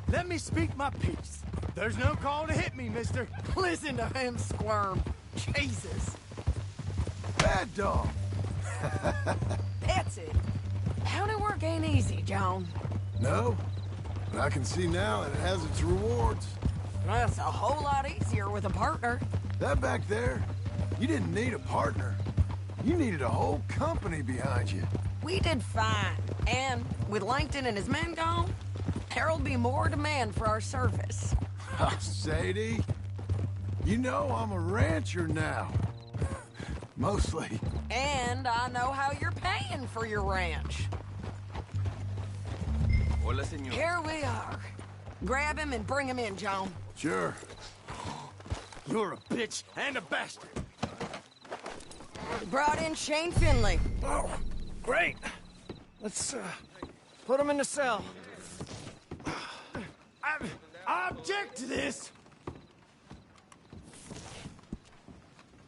B: Let me speak my piece. There's no call to hit me, mister.
N: Listen to him squirm. Jesus.
A: Bad dog.
N: That's it. County work ain't easy, John.
A: No, but I can see now that it has its rewards.
N: That's a whole lot easier with a partner.
A: That back there, you didn't need a partner. You needed a whole company behind you.
N: We did fine. And with Langton and his men gone, there'll be more demand for our service.
A: Sadie, you know I'm a rancher now. Mostly.
N: And I know how you're paying for your ranch.
J: Hola, señor.
N: Here we are. Grab him and bring him in, John.
A: Sure.
B: You're a bitch and a bastard.
N: We brought in Shane Finley.
I: Oh, great. Let's put him in the cell.
B: I object to this.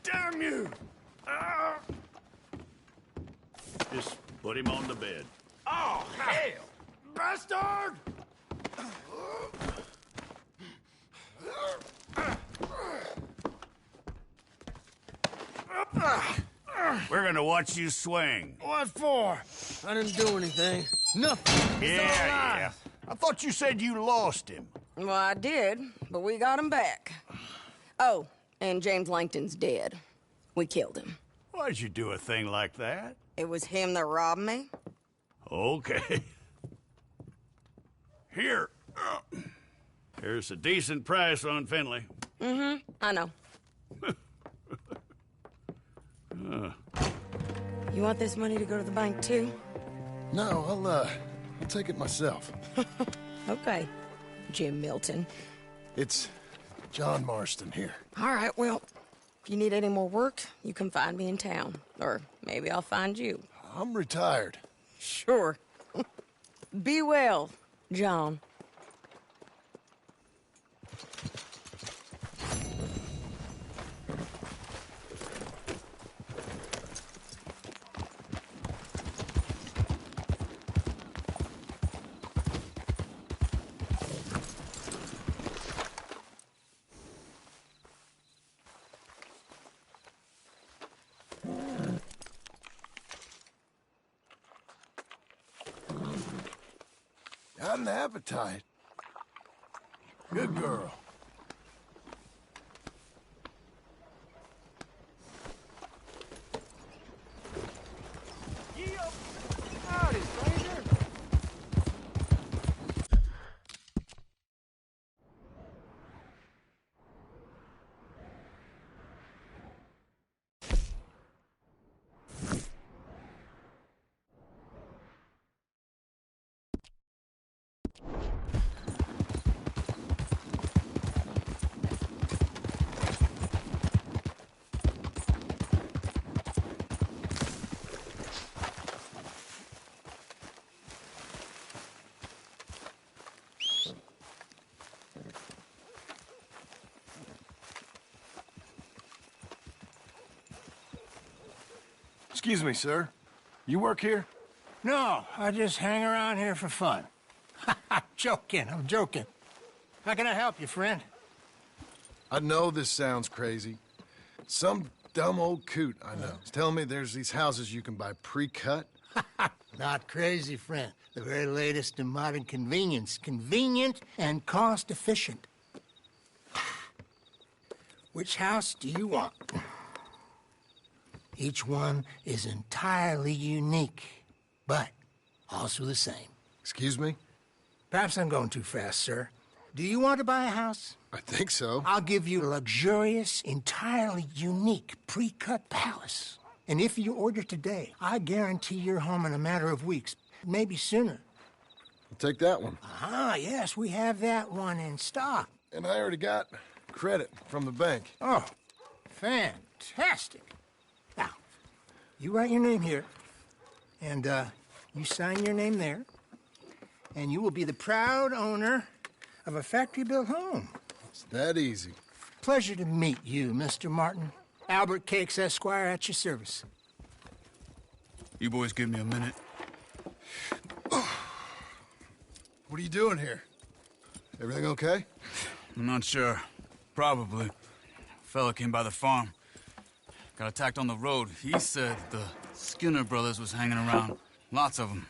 B: Damn you.
O: Just put him on the bed.
B: Oh, hell! Bastard!
O: We're gonna watch you swing.
I: What for? I didn't do anything. Nothing. It's all lies.
O: I thought you said you lost him.
N: Well, I did, but we got him back. Oh, and James Langton's dead. We killed him.
O: Why'd you do a thing like that?
N: It was him that robbed me.
O: Okay. Here. Here's a decent price on Finley.
N: Mm-hmm, I know. You want this money to go to the bank, too?
A: No, I'll take it myself.
N: Okay, Jim Milton.
A: It's John Marston here.
N: All right, well, if you need any more work, you can find me in town. Or maybe I'll find you.
A: I'm retired.
N: Sure. Be well, John.
A: Got an appetite. Good girl.
B: Howdy, stranger.
A: Excuse me, sir. You work here?
I: No, I just hang around here for fun. I'm joking. How can I help you, friend?
A: I know this sounds crazy. Some dumb old coot I know is telling me there's these houses you can buy pre-cut.
I: Not crazy, friend. The very latest in modern convenience. Convenient and cost-efficient. Which house do you want? Each one is entirely unique, but also the same.
A: Excuse me?
I: Perhaps I'm going too fast, sir. Do you want to buy a house?
A: I think so.
I: I'll give you a luxurious, entirely unique pre-cut palace. And if you order today, I guarantee you're home in a matter of weeks, maybe sooner.
A: I'll take that one.
I: Ah, yes, we have that one in stock.
A: And I already got credit from the bank.
I: Oh, fantastic. Now, you write your name here, and you sign your name there, and you will be the proud owner of a factory-built home.
A: It's that easy.
I: Pleasure to meet you, Mr. Martin. Albert Cakes, Esquire, at your service.
H: You boys give me a minute.
A: What are you doing here? Everything okay?
H: I'm not sure. Probably. Fella came by the farm. Got attacked on the road. He said the Skinner brothers was hanging around. Lots of them.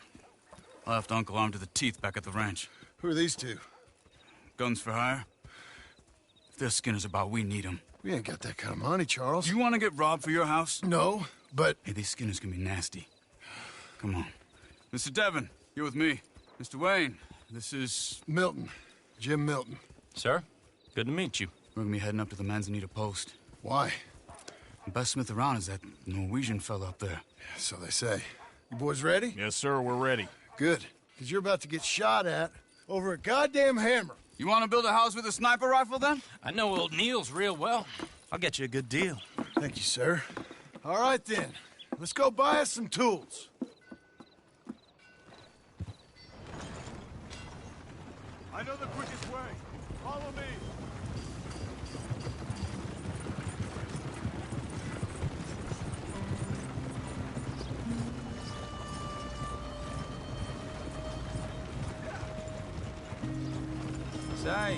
H: I left Uncle armed to the teeth back at the ranch.
A: Who are these two?
H: Guns for hire. If there's Skinners about, we need them.
A: We ain't got that kind of money, Charles.
H: You want to get robbed for your house?
A: No, but...
H: Hey, these Skinners can be nasty. Come on. Mr. Devon, you're with me. Mr. Wayne, this is...
A: Milton. Jim Milton.
J: Sir, good to meet you.
H: We're gonna be heading up to the Manzanita post.
A: Why?
H: The best smith around is that Norwegian fella up there.
A: So they say. You boys ready?
J: Yes, sir, we're ready.
A: Good. Because you're about to get shot at over a goddamn hammer.
H: You want to build a house with a sniper rifle, then?
J: I know old Neil's real well. I'll get you a good deal.
A: Thank you, sir. All right, then. Let's go buy us some tools.
O: I know the quickest way. Follow me.
C: Say,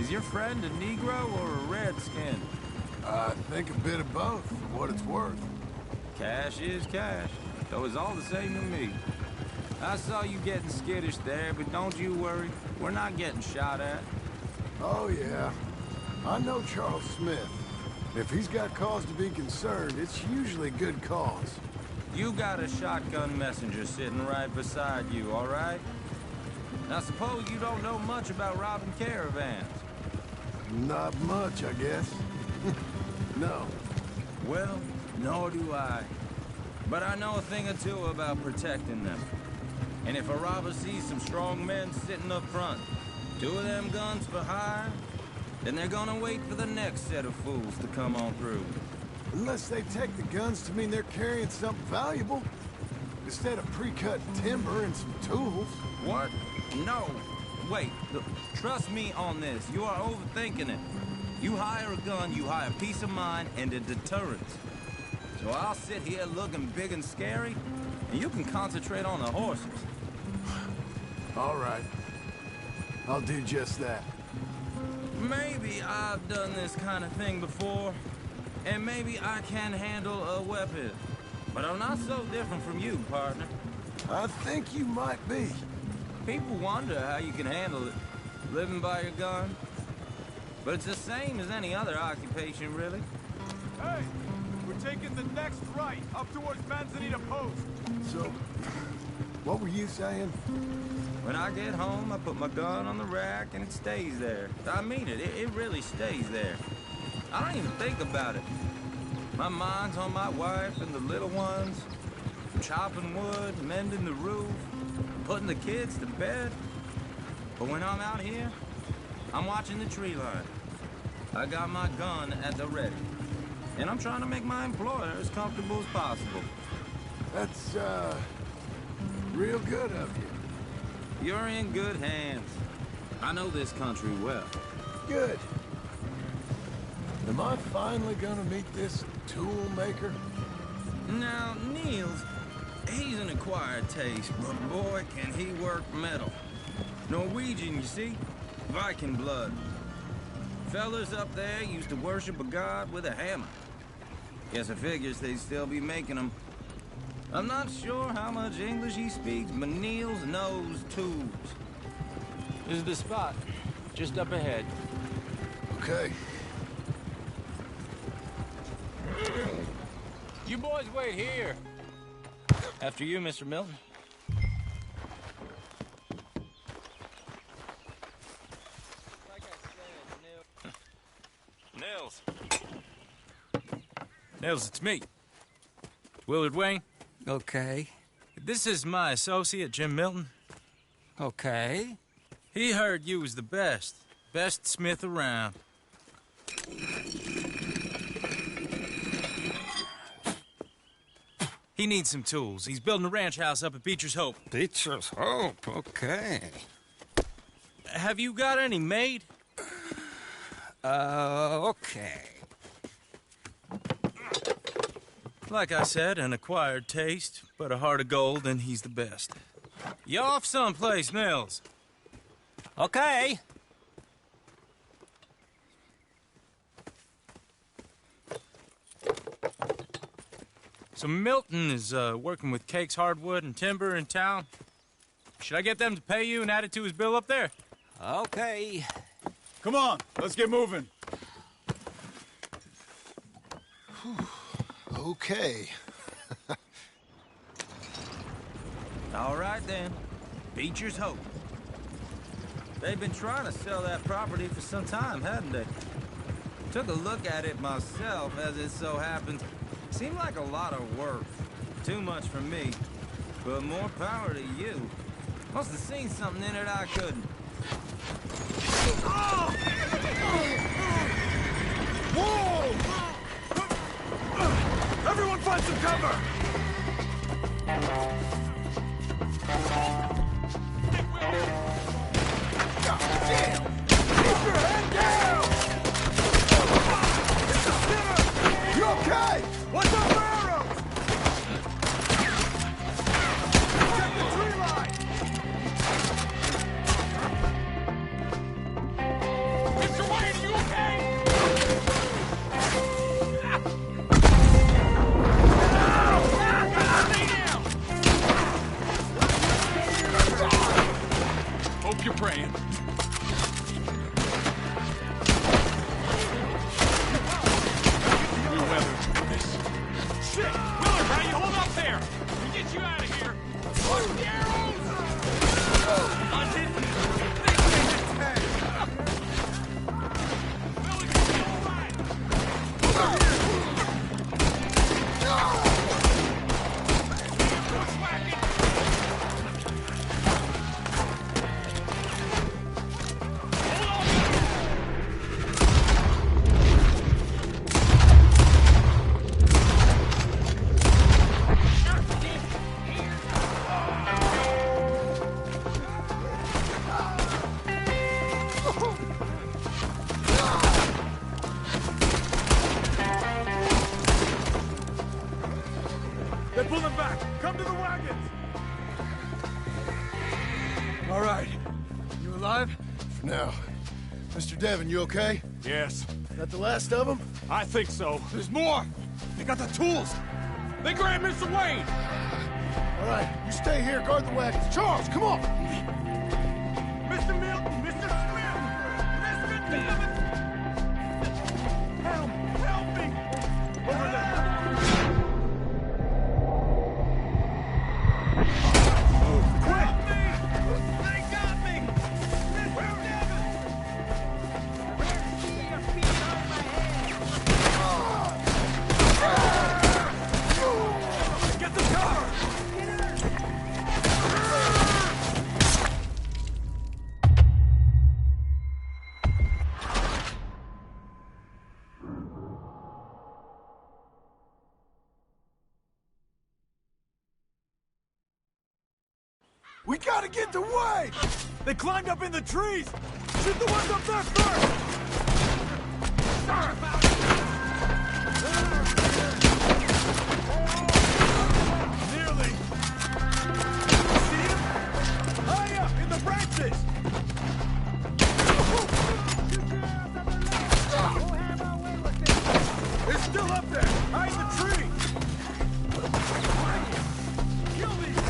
C: is your friend a Negro or a Redskin?
A: I think a bit of both, for what it's worth.
P: Cash is cash, though it's all the same to me. I saw you getting skittish there, but don't you worry. We're not getting shot at.
A: Oh, yeah. I know Charles Smith. If he's got cause to be concerned, it's usually good cause.
P: You got a shotgun messenger sitting right beside you, all right? Now, suppose you don't know much about robbing caravans.
A: Not much, I guess. No.
P: Well, nor do I. But I know a thing or two about protecting them. And if a robber sees some strong men sitting up front, 2 of them guns for hire, then they're gonna wait for the next set of fools to come on through.
A: Unless they take the guns to mean they're carrying something valuable. Instead of pre-cut timber and some tools.
P: What? No. Wait, look, trust me on this. You are overthinking it. You hire a gun, you hire peace of mind and a deterrence. So I'll sit here looking big and scary, and you can concentrate on the horses.
A: All right. I'll do just that.
P: Maybe I've done this kind of thing before, and maybe I can handle a weapon. But I'm not so different from you, partner.
A: I think you might be.
P: People wonder how you can handle it, living by your gun. But it's the same as any other occupation, really.
Q: Hey, we're taking the next right, up towards Manzanita Post.
A: So, what were you saying?
P: When I get home, I put my gun on the rack and it stays there. I mean it, it really stays there. I don't even think about it. My mind's on my wife and the little ones, chopping wood, mending the roof, putting the kids to bed. But when I'm out here, I'm watching the tree line. I got my gun at the ready. And I'm trying to make my employer as comfortable as possible.
A: That's, real good of you.
P: You're in good hands. I know this country well.
A: Good. Am I finally gonna meet this tool maker?
P: Now, Niels, he's an acquired taste, but boy, can he work metal. Norwegian, you see? Viking blood. Fellas up there used to worship a god with a hammer. Guess I figures they'd still be making them. I'm not sure how much English he speaks, but Niels knows tools.
E: This is the spot, just up ahead.
A: Okay.
E: You boys wait here. After you, Mr. Milton.
J: Nils. Nils, it's me. Willard Wayne.
F: Okay.
J: This is my associate, Jim Milton.
F: Okay.
J: He heard you was the best. Best smith around. He needs some tools. He's building a ranch house up at Beecher's Hope.
F: Beecher's Hope, okay.
J: Have you got any made?
F: Okay.
J: Like I said, an acquired taste, but a heart of gold, and he's the best. You off someplace, Nils?
F: Okay.
J: So Milton is working with Cakes Hardwood and Timber in town. Should I get them to pay you and add it to his bill up there?
F: Okay.
O: Come on, let's get moving.
A: Okay.
P: All right, then. Beecher's Hope. They've been trying to sell that property for some time, hadn't they? Took a look at it myself, as it so happens. Seemed like a lot of work. Too much for me. But more power to you. Must have seen something in it I couldn't.
Q: Whoa! Everyone find some cover! God damn! Keep your head down! It's a sinner! You okay? What's up for arrows? Check the tree line! Mr. Wayne, are you okay? Get out! praying. Shit! Miller, how you hold up there? We get you out of here. Watch the arrows! I didn't think they just had. Miller, you'll be all right. They're pulling back! Come to the wagons!
A: All right. You alive? For now. Mr. Devon, you okay?
Q: Yes.
A: That the last of them?
Q: I think so. There's more! They got the tools! They grabbed Mr. Wayne!
A: All right, you stay here, guard the wagons. Charles, come on!
Q: Mr. Milton! Mr. Smith! Mr. Devon! Help! Help me! Over there! Quick! They got me! Mr. Devon! Get the car!
A: We gotta get the way!
Q: They climbed up in the trees! Shoot the ones up there first! Nearly! See him? High up in the branches! It's still up there! Hide the tree! Kill these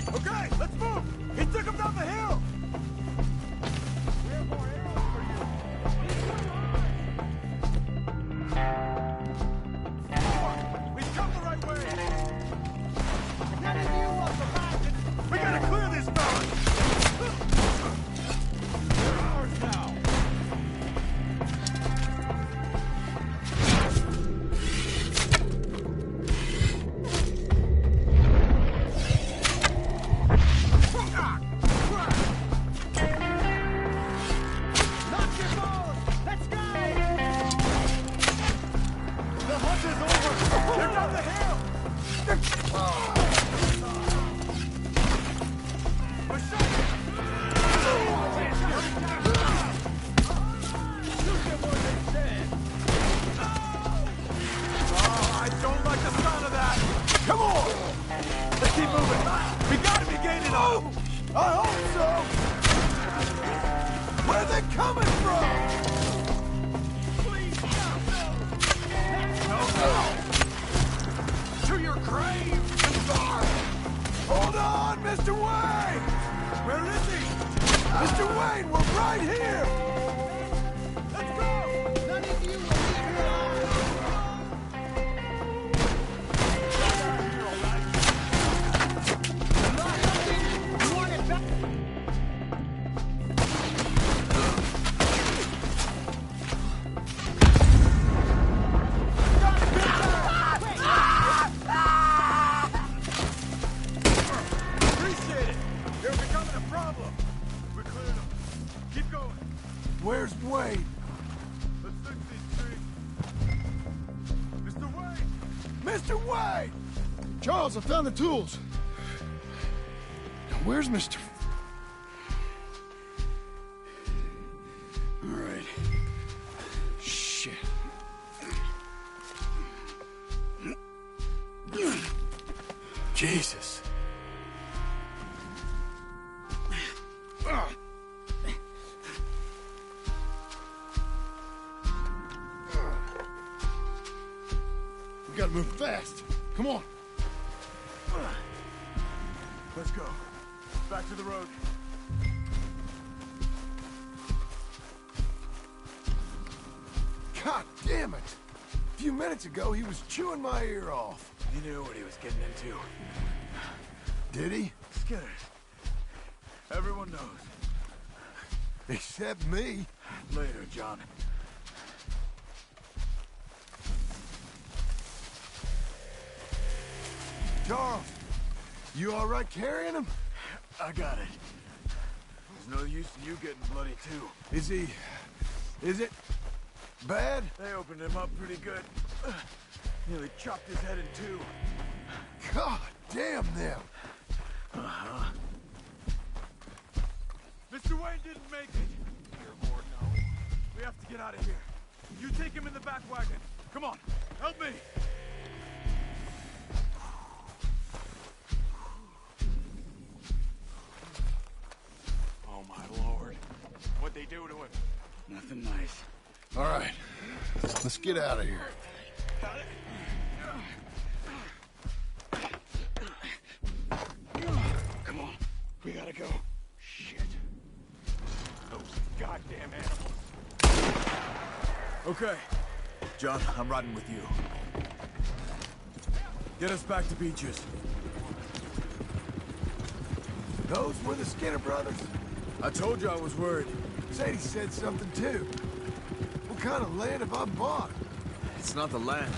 Q: Okay, let's move! He took him down the hill! We have more arrows for you! We've come the right way! None of you want the wagons! We gotta clear this mountain! They're ours now!
A: Where's Wayne?
Q: Let's fix these trees. Mr. Wayne!
A: Mr. Wayne! Charles, I found the tools. Now, where's Mr. All right. Shit. Jesus. Gotta move fast. Come on.
O: Let's go. Back to the road.
A: God damn it! A few minutes ago, he was chewing my ear off.
O: He knew what he was getting into.
A: Did he?
O: Skinner. Everyone knows.
A: Except me.
O: Later, John.
A: Charles, you all right carrying him?
O: I got it. There's no use in you getting bloody, too.
A: Is he... is it... bad?
O: They opened him up pretty good. Nearly chopped his head in two.
A: God damn them!
O: Uh-huh. Mr. Wayne didn't make it. Dear Lord, no. We have to get out of here. You take him in the back wagon. Come on, help me.
Q: Oh, my Lord. What'd they do to him?
H: Nothing nice.
A: All right, let's get out of here.
Q: Come on, we gotta go. Shit. Those goddamn animals.
O: Okay. John, I'm riding with you. Get us back to Beaches.
A: Those were the Skinner brothers?
O: I told you I was worried.
A: Sadie said something too. What kind of land have I bought?
O: It's not the land.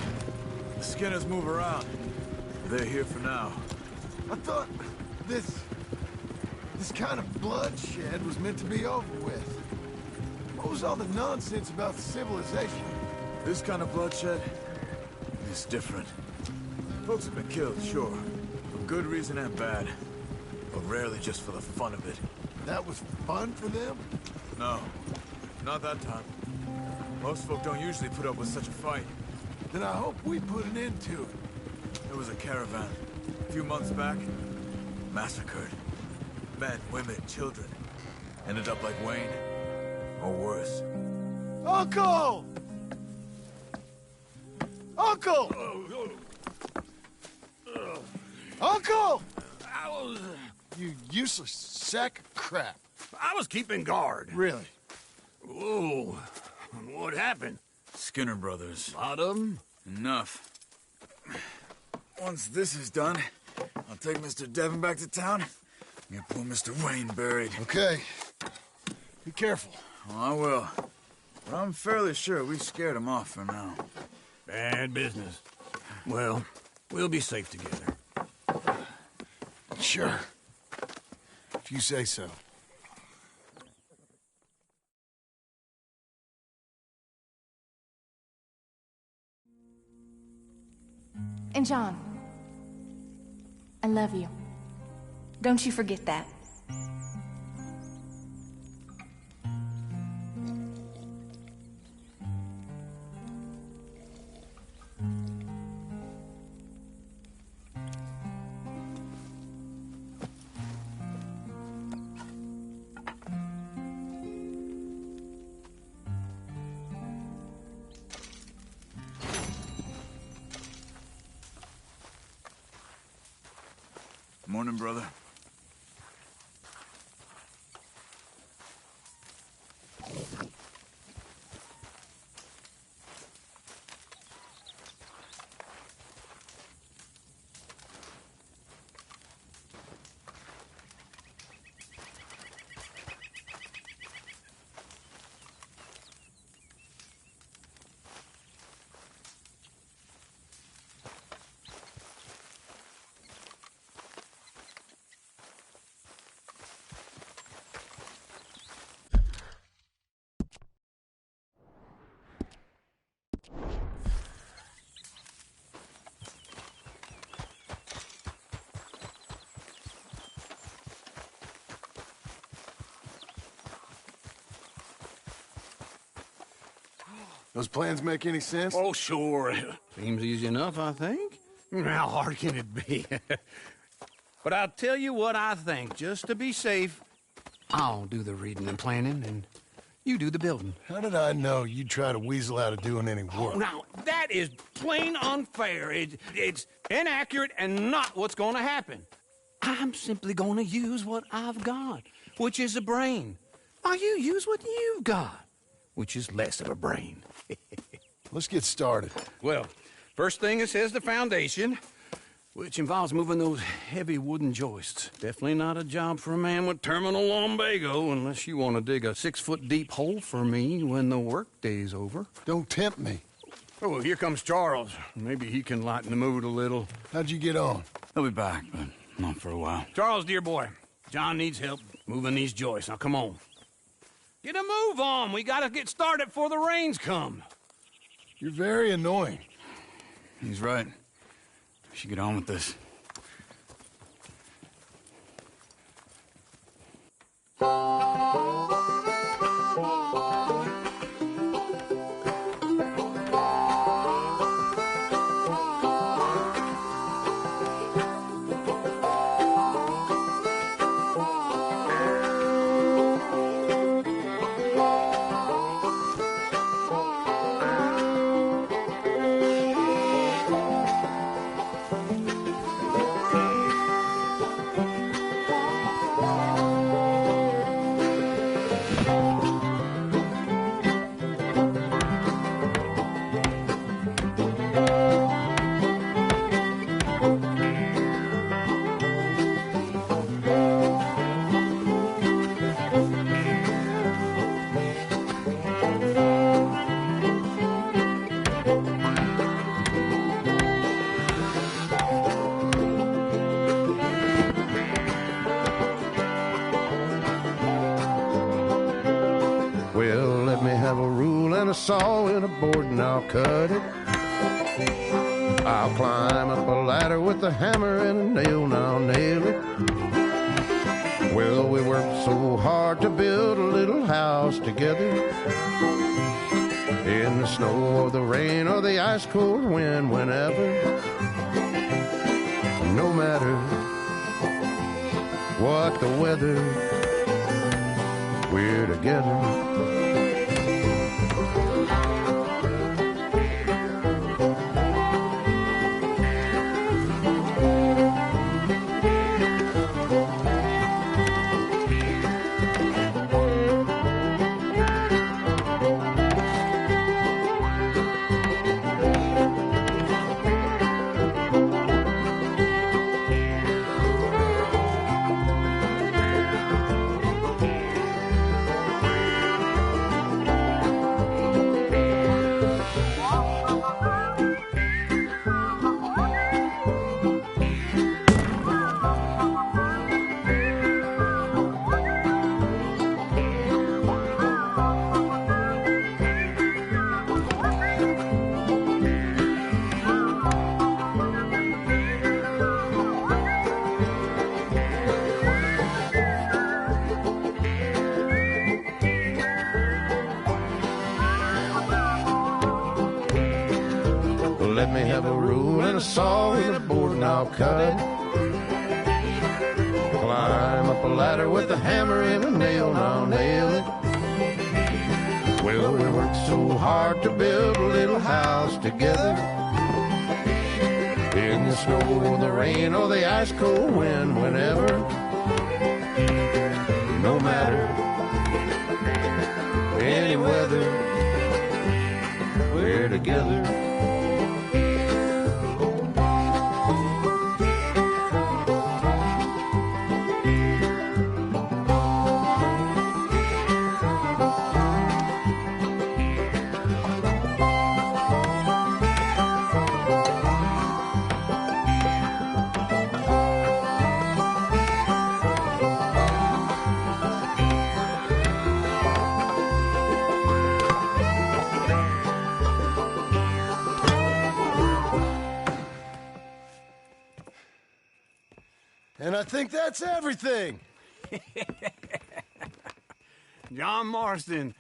O: The Skinners move around. They're here for now.
A: I thought this kind of bloodshed was meant to be over with. What was all the nonsense about civilization?
O: This kind of bloodshed is different. Folks have been killed, sure. For good reason and bad. But rarely just for the fun of it.
A: That was fun for them?
O: No. Not that time. Most folk don't usually put up with such a fight.
A: Then I hope we put an end to it.
O: There was a caravan. A few months back. Massacred. Men, women, children. Ended up like Wayne. Or worse.
A: Uncle! Uncle! Uncle! You useless sack of crap.
F: I was keeping guard.
A: Really?
F: Whoa. What happened?
O: Skinner brothers.
F: A lot of them?
O: Enough. Once this is done, I'll take Mr. Devon back to town and get poor Mr. Wayne buried.
A: Okay. Be careful.
O: Oh, I will. But I'm fairly sure we scared him off for now.
F: Bad business. Well, we'll be safe together.
A: Sure. If you say so.
R: And John, I love you. Don't you forget that.
O: Morning, brother.
A: Those plans make any sense?
F: Oh, sure. Seems easy enough, I think. How hard can it be? But I'll tell you what I think, just to be safe. I'll do the reading and planning, and You do the building.
A: How did I know you'd try to weasel out of doing any work?
F: Now, that is plain unfair. It's inaccurate and not what's going to happen. I'm simply going to use what I've got, which is a brain. While you use what you've got, which is less of a brain.
A: Let's get started.
F: Well, first thing it says the foundation, which involves moving those heavy wooden joists. Definitely not a job for a man with terminal lumbago unless you want to dig a 6-foot deep hole for me when the workday's over.
A: Don't tempt me.
F: Oh, here comes Charles. Maybe he can lighten the mood a little.
A: How'd you get on?
H: He'll be back, but not for a while.
F: Charles, dear boy, John needs help moving these joists. Now, come on. Get a move on. We gotta get started before the rains come.
A: You're very annoying.
H: He's right. We should get on with this.
S: Well, let me have a rule and a saw and a board and I'll cut it. I'll climb up a ladder with a hammer and a nail and I'll nail it. Well, we worked so hard to build a little house together. In the snow or the rain or the ice cold wind, whenever. No matter what the weather, we're together. Let me have a rule and a saw and a board and I'll cut it. Climb up a ladder with a hammer and a nail and I'll nail it. Well, we worked so hard to build a little house together. In the snow or the rain or the ice cold wind, whenever. No matter any weather, we're together.
A: And I think that's everything.
F: John Marston,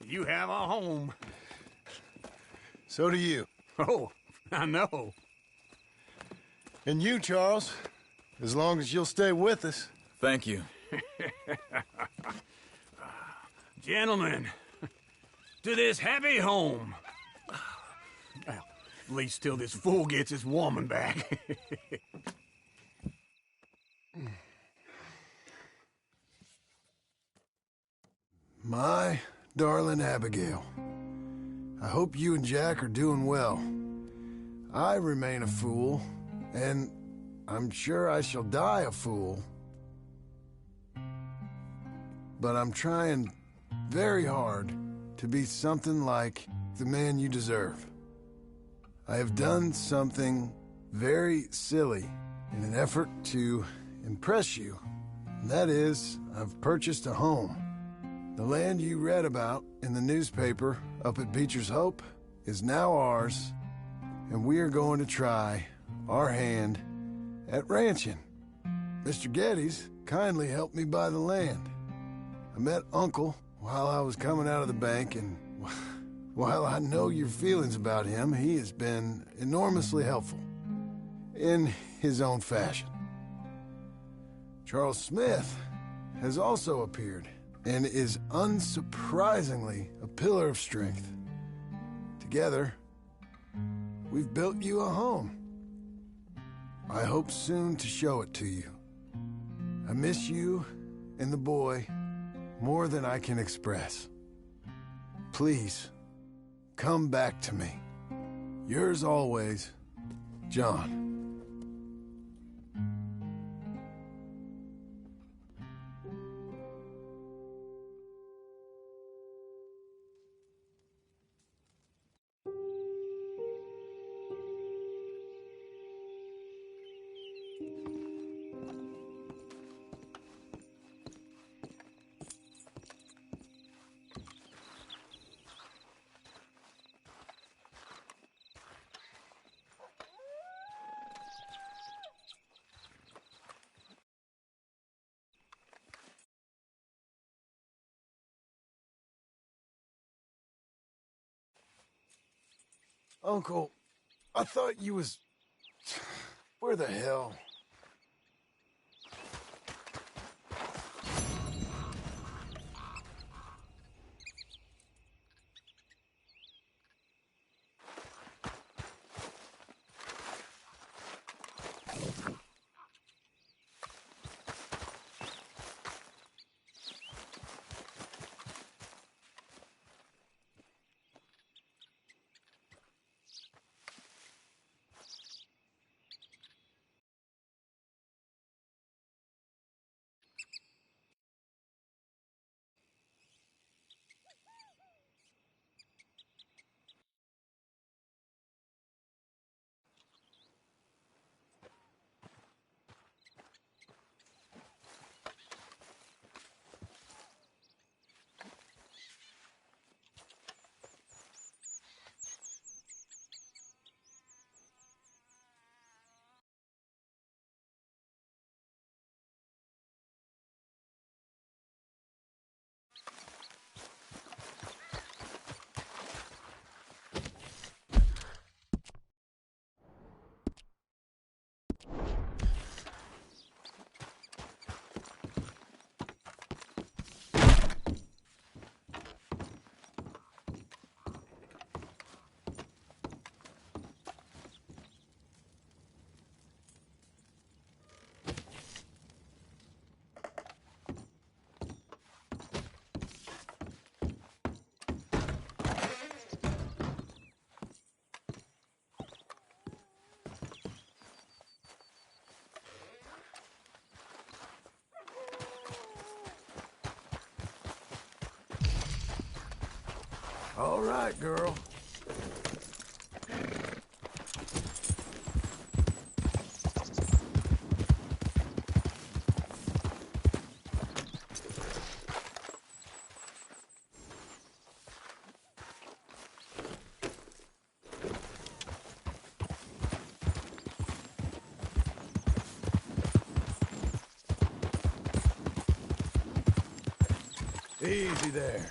F: you have a home.
A: So do you.
F: Oh, I know.
A: And you, Charles, as long as you'll stay with us.
H: Thank you.
F: Gentlemen, to this happy home. Well, at least till this fool gets his woman back.
A: My darling Abigail, I hope you and Jack are doing well. I remain a fool, and I'm sure I shall die a fool. But I'm trying very hard to be something like the man you deserve. I have done something very silly in an effort to impress you. And that is, I've purchased a home. The land you read about in the newspaper up at Beecher's Hope is now ours, and we are going to try our hand at ranching. Mr. Geddes kindly helped me buy the land. I met Uncle while I was coming out of the bank, and while I know your feelings about him, he has been enormously helpful in his own fashion. Charles Smith has also appeared and is unsurprisingly a pillar of strength. Together, we've built you a home. I hope soon to show it to you. I miss you and the boy more than I can express. Please, come back to me. Yours always, John. Uncle, I thought you was... Where the hell? All right, girl. Easy there.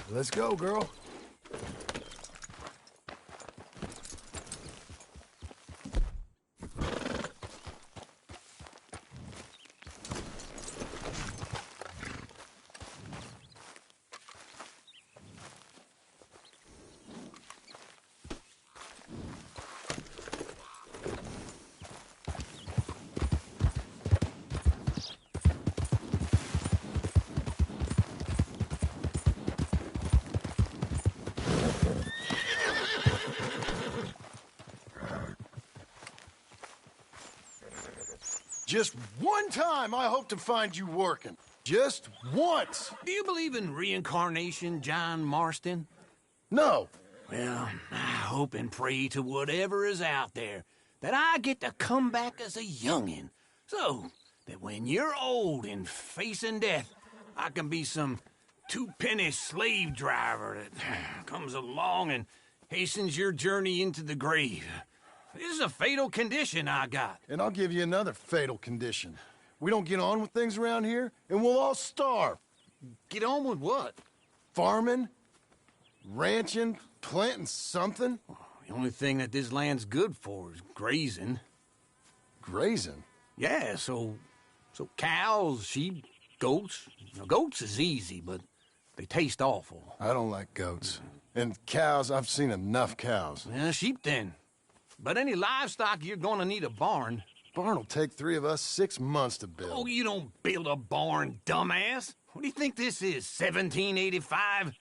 A: Let's go, girl. Just one time I hope to find you working. Just once.
F: Do you believe in reincarnation, John Marston?
A: No.
F: Well, I hope and pray to whatever is out there that I get to come back as a youngin', so that when you're old and facing death, I can be some two-penny slave driver that comes along and hastens your journey into the grave. This is a fatal condition I got.
A: And I'll give you another fatal condition. We don't get on with things around here, and we'll all starve.
F: Get on with what?
A: Farming, ranching, planting something.
F: The only thing that this land's good for is grazing.
A: Grazing?
F: Yeah, so cows, sheep, goats. Now, goats is easy, but they taste awful.
A: I don't like goats. And cows, I've seen enough cows.
F: Yeah, sheep then. But any livestock, you're gonna need a barn.
A: Barn will take 3 of us 6 months to build.
F: Oh, you don't build a barn, dumbass. What do you think this is, 1785?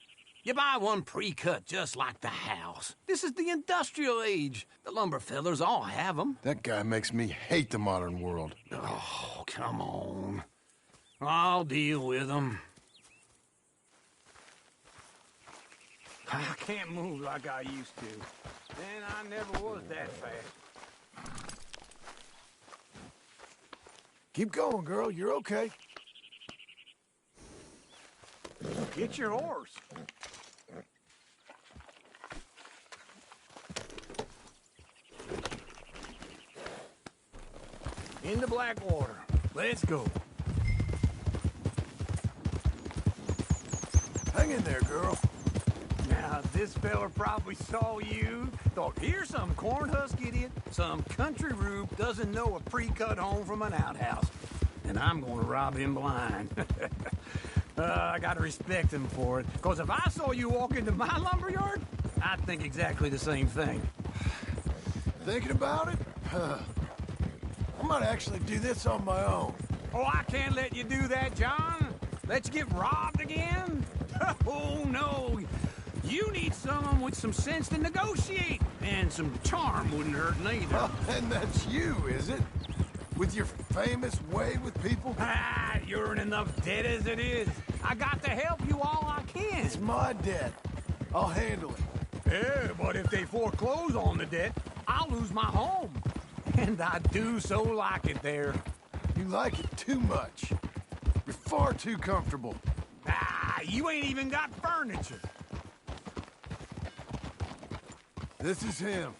F: You buy one pre-cut just like the house. This is the industrial age. The lumber fellers all have them.
A: That guy makes me hate the modern world.
F: Oh, come on. I'll deal with them. I can't move like I used to. And I never was that fast.
A: Keep going, girl. You're okay.
F: Get your horse. Into Blackwater. Let's go.
A: Hang in there, girl.
F: Now, this fella probably saw you, thought, here's some corn husk idiot, some country rube doesn't know a pre-cut home from an outhouse. And I'm gonna rob him blind. I gotta respect him for it, because if I saw you walk into my lumberyard, I'd think exactly the same thing.
A: Thinking about it? I might actually do this on my own.
F: Oh, I can't let you do that, John. Let you get robbed again? Oh, no. You need someone with some sense to negotiate, and some charm wouldn't hurt neither.
A: Oh, and that's you, is it? With your famous way with people?
F: Ah, you're in enough debt as it is. I got to help you all I can.
A: It's my debt. I'll handle it.
F: Yeah, but if they foreclose on the debt, I'll lose my home. And I do so like it there.
A: You like it too much. You're far too comfortable.
F: Ah, you ain't even got furniture.
A: This is him.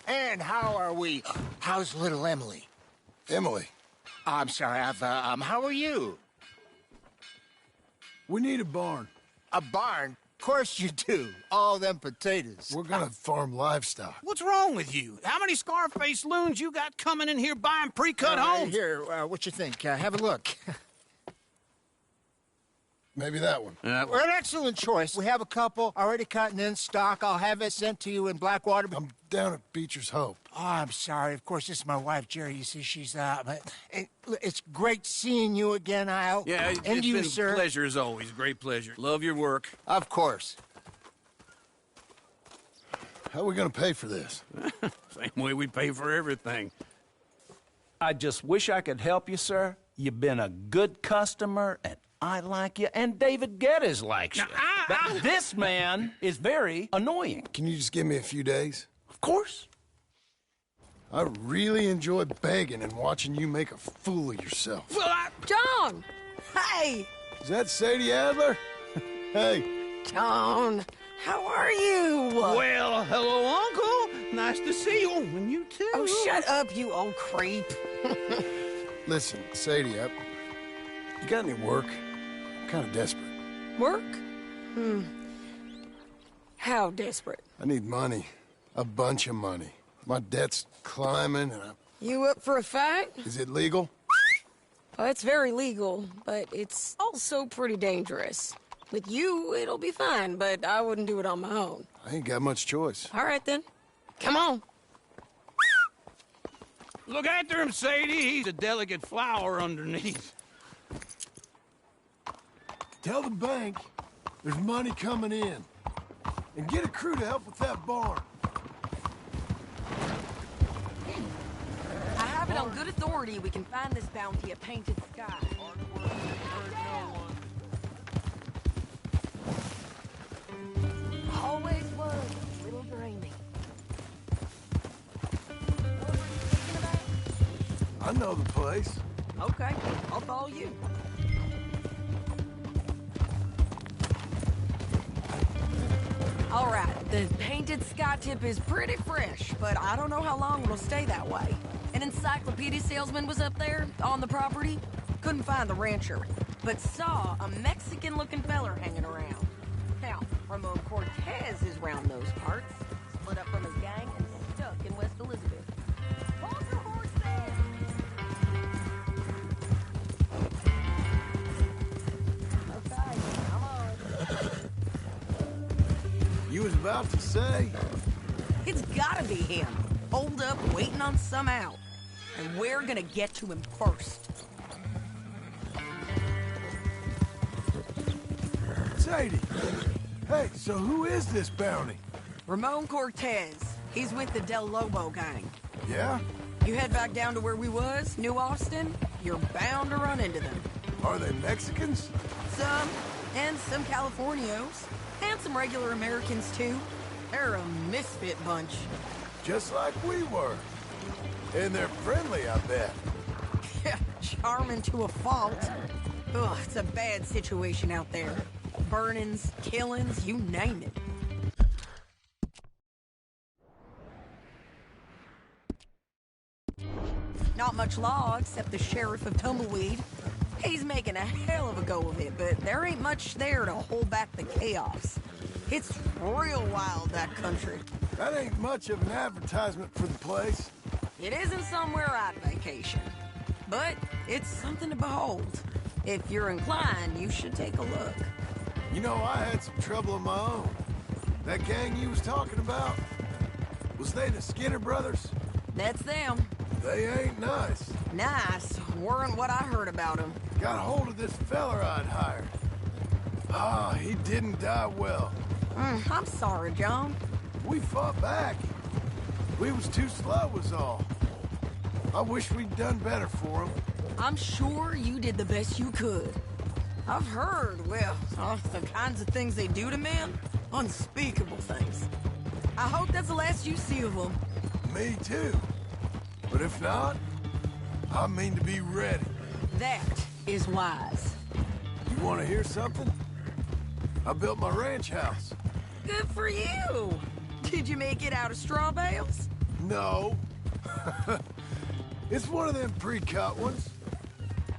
T: And how are we? How's little Emily?
A: Emily?
T: I'm sorry, how are you?
A: We need a barn.
T: A barn? Of course you do. All them potatoes.
A: We're gonna farm livestock.
F: What's wrong with you? How many Scarface loons you got coming in here buying pre-cut homes?
T: Here, what you think? Have a look.
A: Maybe that one.
T: We're an excellent choice. We have a couple already cut and in stock. I'll have it sent to you in Blackwater.
A: I'm down at Beecher's Hope.
T: Oh, I'm sorry. Of course, this is my wife, Jerry. You see, she's it's great seeing you again, Al.
F: Yeah,
T: and
F: it's
T: you,
F: been
T: sir.
F: a pleasure as always. Great pleasure. Love your work.
T: Of course.
A: How are we gonna pay for this?
F: Same way we pay for everything.
E: I just wish I could help you, sir. You've been a good customer, and I like you, and David Geddes likes you. But this man is very annoying.
A: Can you just give me a few days?
E: Of course.
A: I really enjoy begging and watching you make a fool of yourself.
F: Well,
L: John! Hey!
A: Is that Sadie Adler? Hey.
L: John, How are you?
F: Well, hello, Uncle. Nice to see you. And you too.
L: Oh, shut up, you old creep.
A: Listen, Sadie, you got any work? I'm kind of desperate.
L: Work? How desperate?
A: I need money. A bunch of money. My debt's climbing and
L: You up for a fight?
A: Is it legal?
L: Well, it's very legal, but it's also pretty dangerous. With you, it'll be fine, but I wouldn't do it on my own.
A: I ain't got much choice.
L: All right, then. Come on.
F: Look after him, Sadie. He's a delicate flower underneath.
A: Tell the bank there's money coming in. And get a crew to help with that barn.
L: I have it on good authority we can find this bounty at Painted Sky. Always was a little dreamy.
A: I know the place.
L: Okay, I'll follow you. All right, the Painted Sky tip is pretty fresh, but I don't know how long it'll stay that way. An encyclopedia salesman was up there on the property. Couldn't find the rancher, but saw a Mexican-looking feller hanging around. Now, Ramon Cortez is round those parts, split up from his gang and stuck in West Elizabeth. Hold your horse there! Okay, come on.
A: You was about to say?
L: It's gotta be him. Hold up, waiting on some out. And we're gonna get to him first.
A: Sadie! Hey, so who is this bounty?
L: Ramon Cortez. He's with the Del Lobo gang.
A: Yeah?
L: You head back down to where we was, New Austin, you're bound to run into them.
A: Are they Mexicans?
L: Some, and some Californios. And some regular Americans, too. They're a misfit bunch.
A: Just like we were. And they're friendly, I bet.
L: Yeah, charming to a fault. Ugh, it's a bad situation out there. Burnings, killings, you name it. Not much law except the sheriff of Tumbleweed. He's making a hell of a go of it, but there ain't much there to hold back the chaos. It's real wild, that country.
A: That ain't much of an advertisement for the place.
L: It isn't somewhere I'd vacation, but it's something to behold. If you're inclined, you should take a look.
A: You know, I had some trouble of my own. That gang you was talking about, was they the Skinner brothers?
L: That's them.
A: They ain't nice.
L: Nice weren't what I heard about them.
A: Got hold of this feller I'd hired. Ah, he didn't die well.
L: I'm sorry, John.
A: We fought back. We was too slow was all. I wish we'd done better for him.
L: I'm sure you did the best you could. I've heard, well, the kinds of things they do to men. Unspeakable things. I hope that's the last you see of them.
A: Me too. But if not, I mean to be ready.
L: That is wise.
A: You want to hear something? I built my ranch house.
L: Good for you. Did you make it out of straw bales?
A: No. It's one of them pre-cut ones.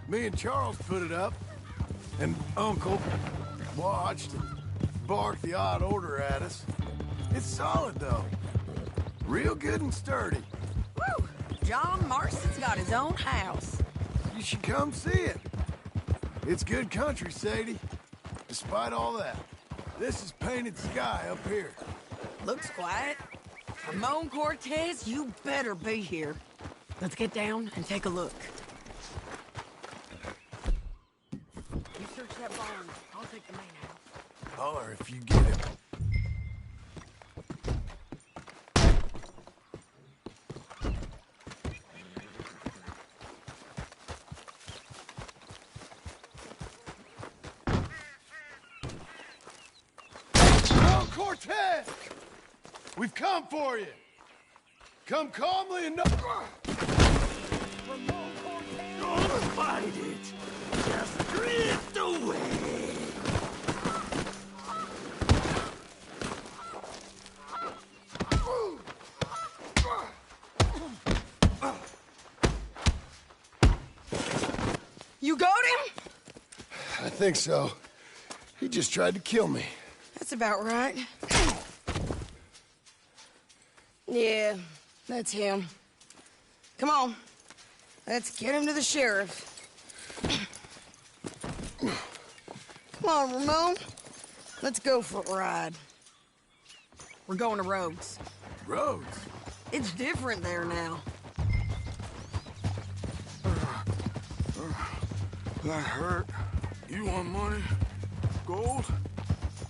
A: Me and Charles put it up, and Uncle watched and barked the odd order at us. It's solid, though. Real good and sturdy.
L: Woo! John Marston's got his own house.
A: You should come see it. It's good country, Sadie. Despite all that, this is Painted Sky up here.
L: Looks quiet. Ramon Cortez, you better be here. Let's get down and take a look. You search that barn. I'll take the main house.
A: Holler if you get it. Oh, Cortez! We've come for you. Come calmly and no...
B: Don't fight it. Just drift away.
A: I think so. He just tried to kill me.
L: That's about right. Yeah, that's him. Come on. Let's get him to the sheriff. Come on, Ramon. Let's go for a ride. We're going to Rhodes.
O: Rhodes?
L: It's different there now.
O: That hurt. You want money? Gold?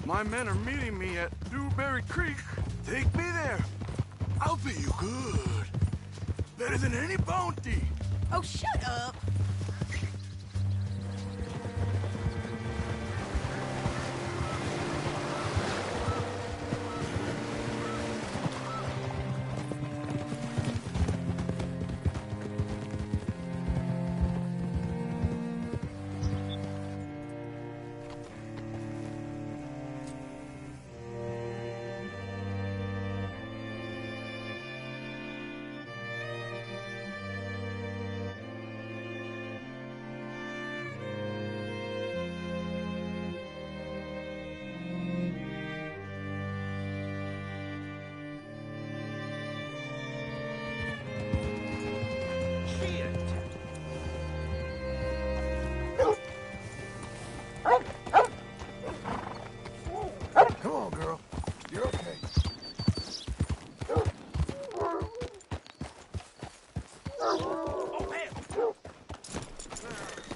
O: My men are meeting me at Dewberry Creek. Take me there. I'll pay you good. Better than any bounty.
L: Oh, shut up.
A: Come on, girl. You're okay.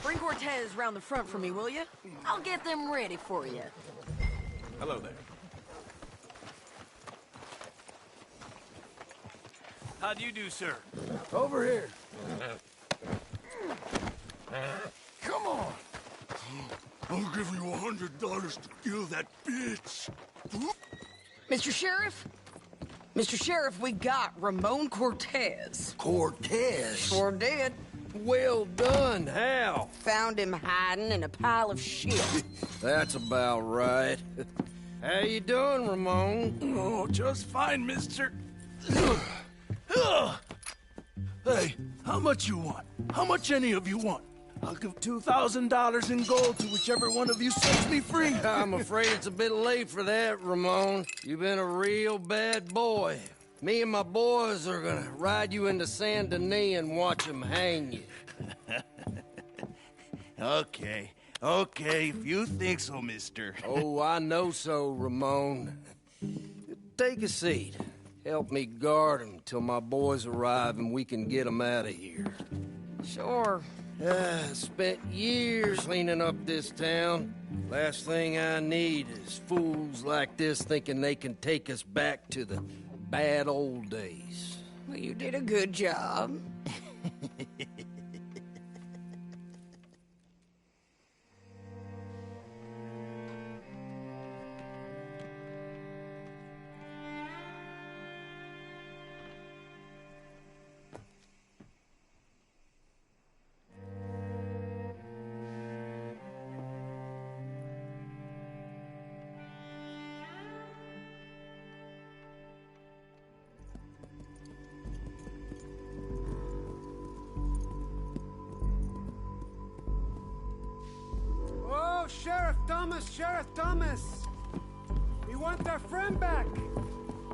L: Bring Cortez round the front for me, will you? I'll get them ready for you.
O: Hello there.
I: How do you do, sir?
A: Over here. Come on.
O: I'll give you $100 to kill that bitch.
L: Mr. Sheriff? Mr. Sheriff, we got Ramon Cortez.
U: Cortez?
L: Sure did.
U: Well done. How?
L: Found him hiding in a pile of shit.
U: That's about right. How you doing, Ramon?
O: Oh, just fine, mister. Hey, how much you want? How much any of you want? I'll give $2,000 in gold to whichever one of you sets me free.
U: I'm afraid it's a bit late for that, Ramon. You've been a real bad boy. Me and my boys are gonna ride you into Saint Denis and watch them hang you.
O: Okay, if you think so, mister.
U: Oh, I know so, Ramon. Take a seat. Help me guard them till my boys arrive and we can get them out of here.
L: Sure.
U: Spent years cleaning up this town. Last thing I need is fools like this thinking they can take us back to the bad old days.
L: Well, you did a good job.
V: Sheriff Thomas! We want our friend back!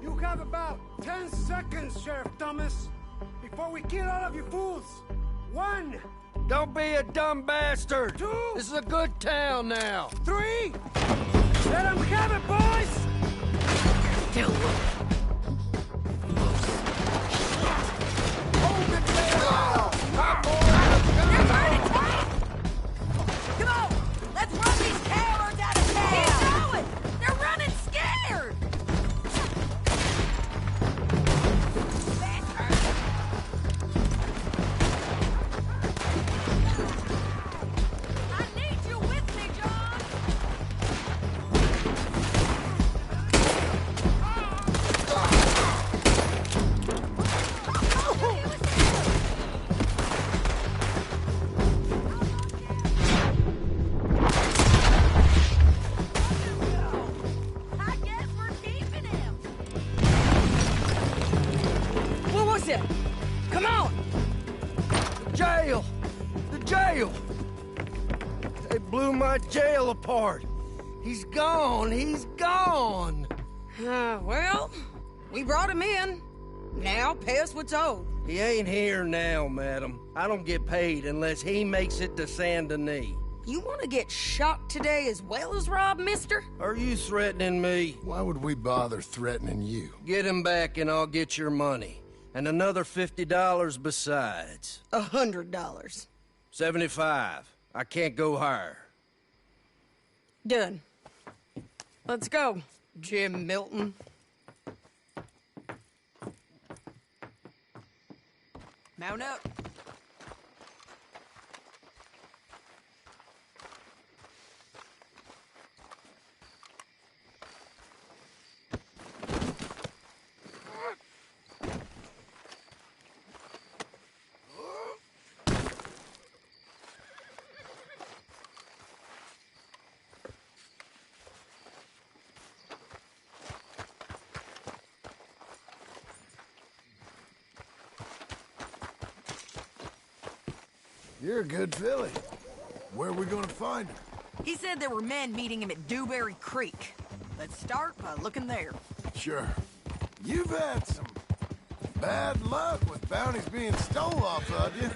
V: You have about 10 seconds, Sheriff Thomas, before we kill all of you fools! 1!
U: Don't be a dumb bastard!
V: 2!
U: This is a good town now!
V: 3! Let them have it, boys!
L: Kill them!
U: Hold it down! My boy!
L: You're turning tight! Come on! Let's run these cowards out of town! Keep going! They're running scared! I need you with me, John!
U: blew my jail apart. He's gone. He's gone.
N: Well, we brought him in. Now pay us what's owed.
U: He ain't here now, madam. I don't get paid unless he makes it to Saint Denis.
N: You want to get shot today as well as Rob, mister?
U: Are you threatening me?
A: Why would we bother threatening you?
U: Get him back and I'll get your money. And another $50 besides.
N: $100.
U: 75. I can't go higher.
N: Done. Let's go, Jim Milton. Mount up.
A: You're a good filly. Where are we gonna find her?
L: He said there were men meeting him at Dewberry Creek. Let's start by looking there.
A: Sure. You've had some bad luck with bounties being stole off of you.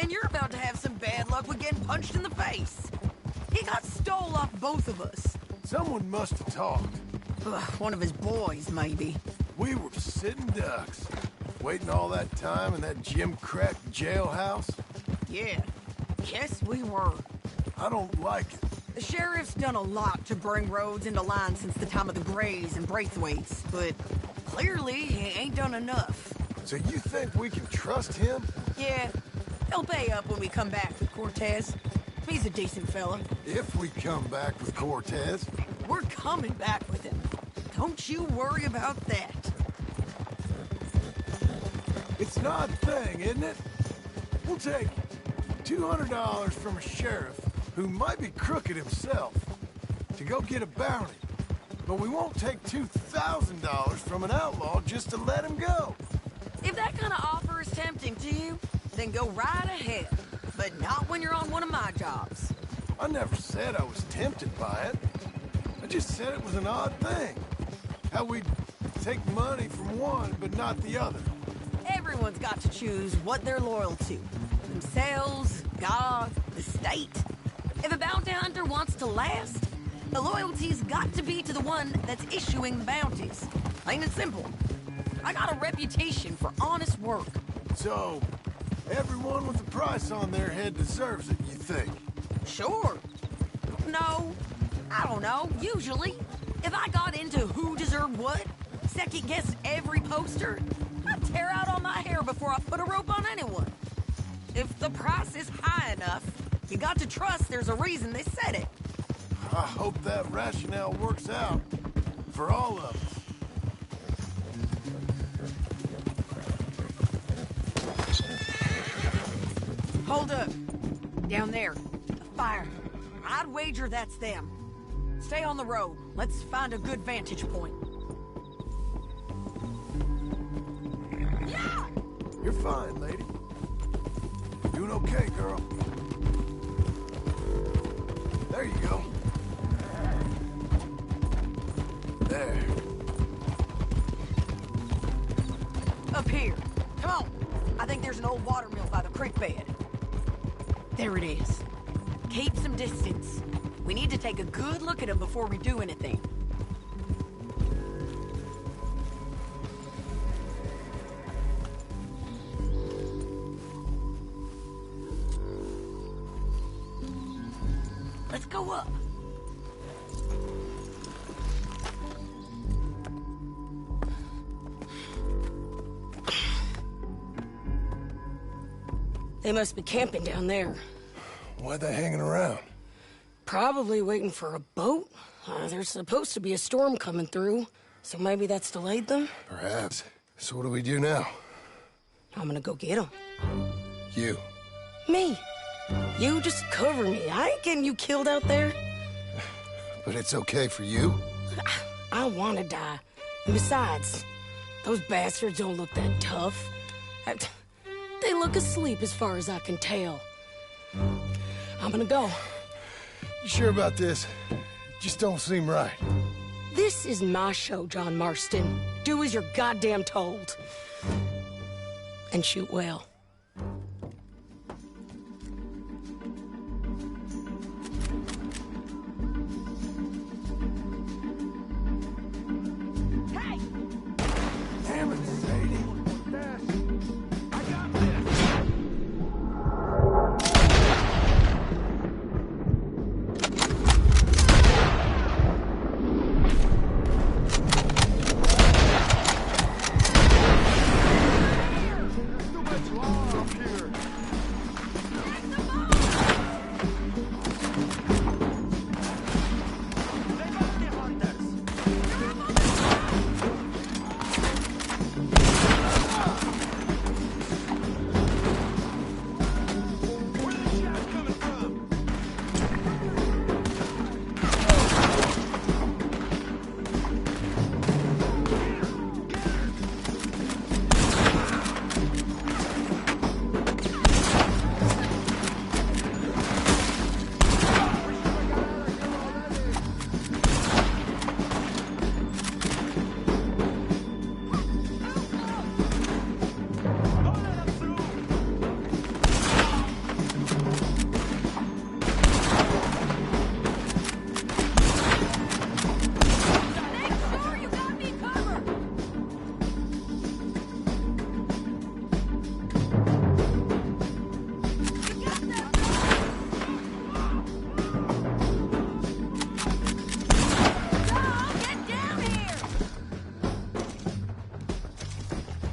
L: And you're about to have some bad luck with getting punched in the face. He got stole off both of us.
A: Someone must have talked.
L: Ugh, one of his boys, maybe.
A: We were sitting ducks, waiting all that time in that gim-crack jailhouse.
L: Yeah, yes we were.
A: I don't like it.
L: The sheriff's done a lot to bring roads into line since the time of the Grays and Braithwaites, but clearly he ain't done enough.
A: So you think we can trust him?
L: Yeah, he'll pay up when we come back with Cortez. He's a decent fella.
A: If we come back with Cortez.
L: We're coming back with him. Don't you worry about that.
A: It's an odd thing, isn't it? We'll take $200 from a sheriff who might be crooked himself to go get a bounty. But we won't take $2,000 from an outlaw just to let him go.
L: If that kind of offer is tempting to you, then go right ahead. But not when you're on one of my jobs.
A: I never said I was tempted by it. I just said it was an odd thing. How we'd take money from one but not the other.
L: Everyone's got to choose what they're loyal to. Themselves, God, the state. If a bounty hunter wants to last, the loyalty's got to be to the one that's issuing the bounties. Plain and simple. I got a reputation for honest work.
A: So, everyone with a price on their head deserves it, you think?
L: Sure. No, I don't know, usually. If I got into who deserved what, second-guessed every poster, I'd tear out all my hair before I put a rope on anyone. If the price is high enough, you got to trust there's a reason they said it.
A: I hope that rationale works out for all of us.
L: Hold up. Down there. A fire. I'd wager that's them. Stay on the road. Let's find a good vantage point. Yeah!
A: You're fine, lady. Doing okay, girl. There you go. There.
L: Up here. Come on. I think there's an old water mill by the creek bed. There it is. Keep some distance. We need to take a good look at him before we do anything. Let's go up.
N: They must be camping down there.
A: Why are they hanging around?
N: Probably waiting for a boat. There's supposed to be a storm coming through, so maybe that's delayed them?
A: Perhaps. So what do we do now?
N: I'm gonna go get them.
A: You.
N: Me. You just cover me. I ain't getting you killed out there.
A: But it's okay for you?
N: I want to die. And besides, those bastards don't look that tough. They look asleep as far as I can tell. I'm gonna go.
A: You sure about this? Just don't seem right.
L: This is my show, John Marston. Do as you're goddamn told. And shoot well.
O: Hey! Damn it, Sadie. I got this.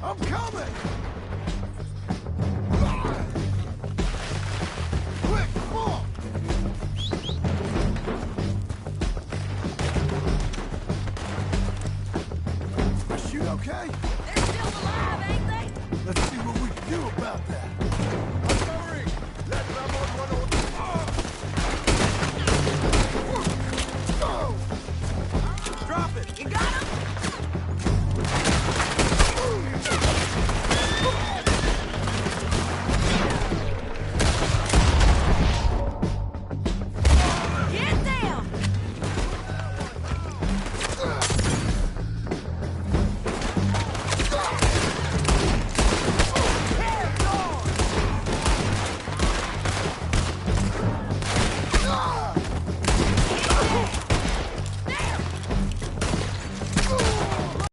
A: I'm coming! Quick, come on! I shoot okay?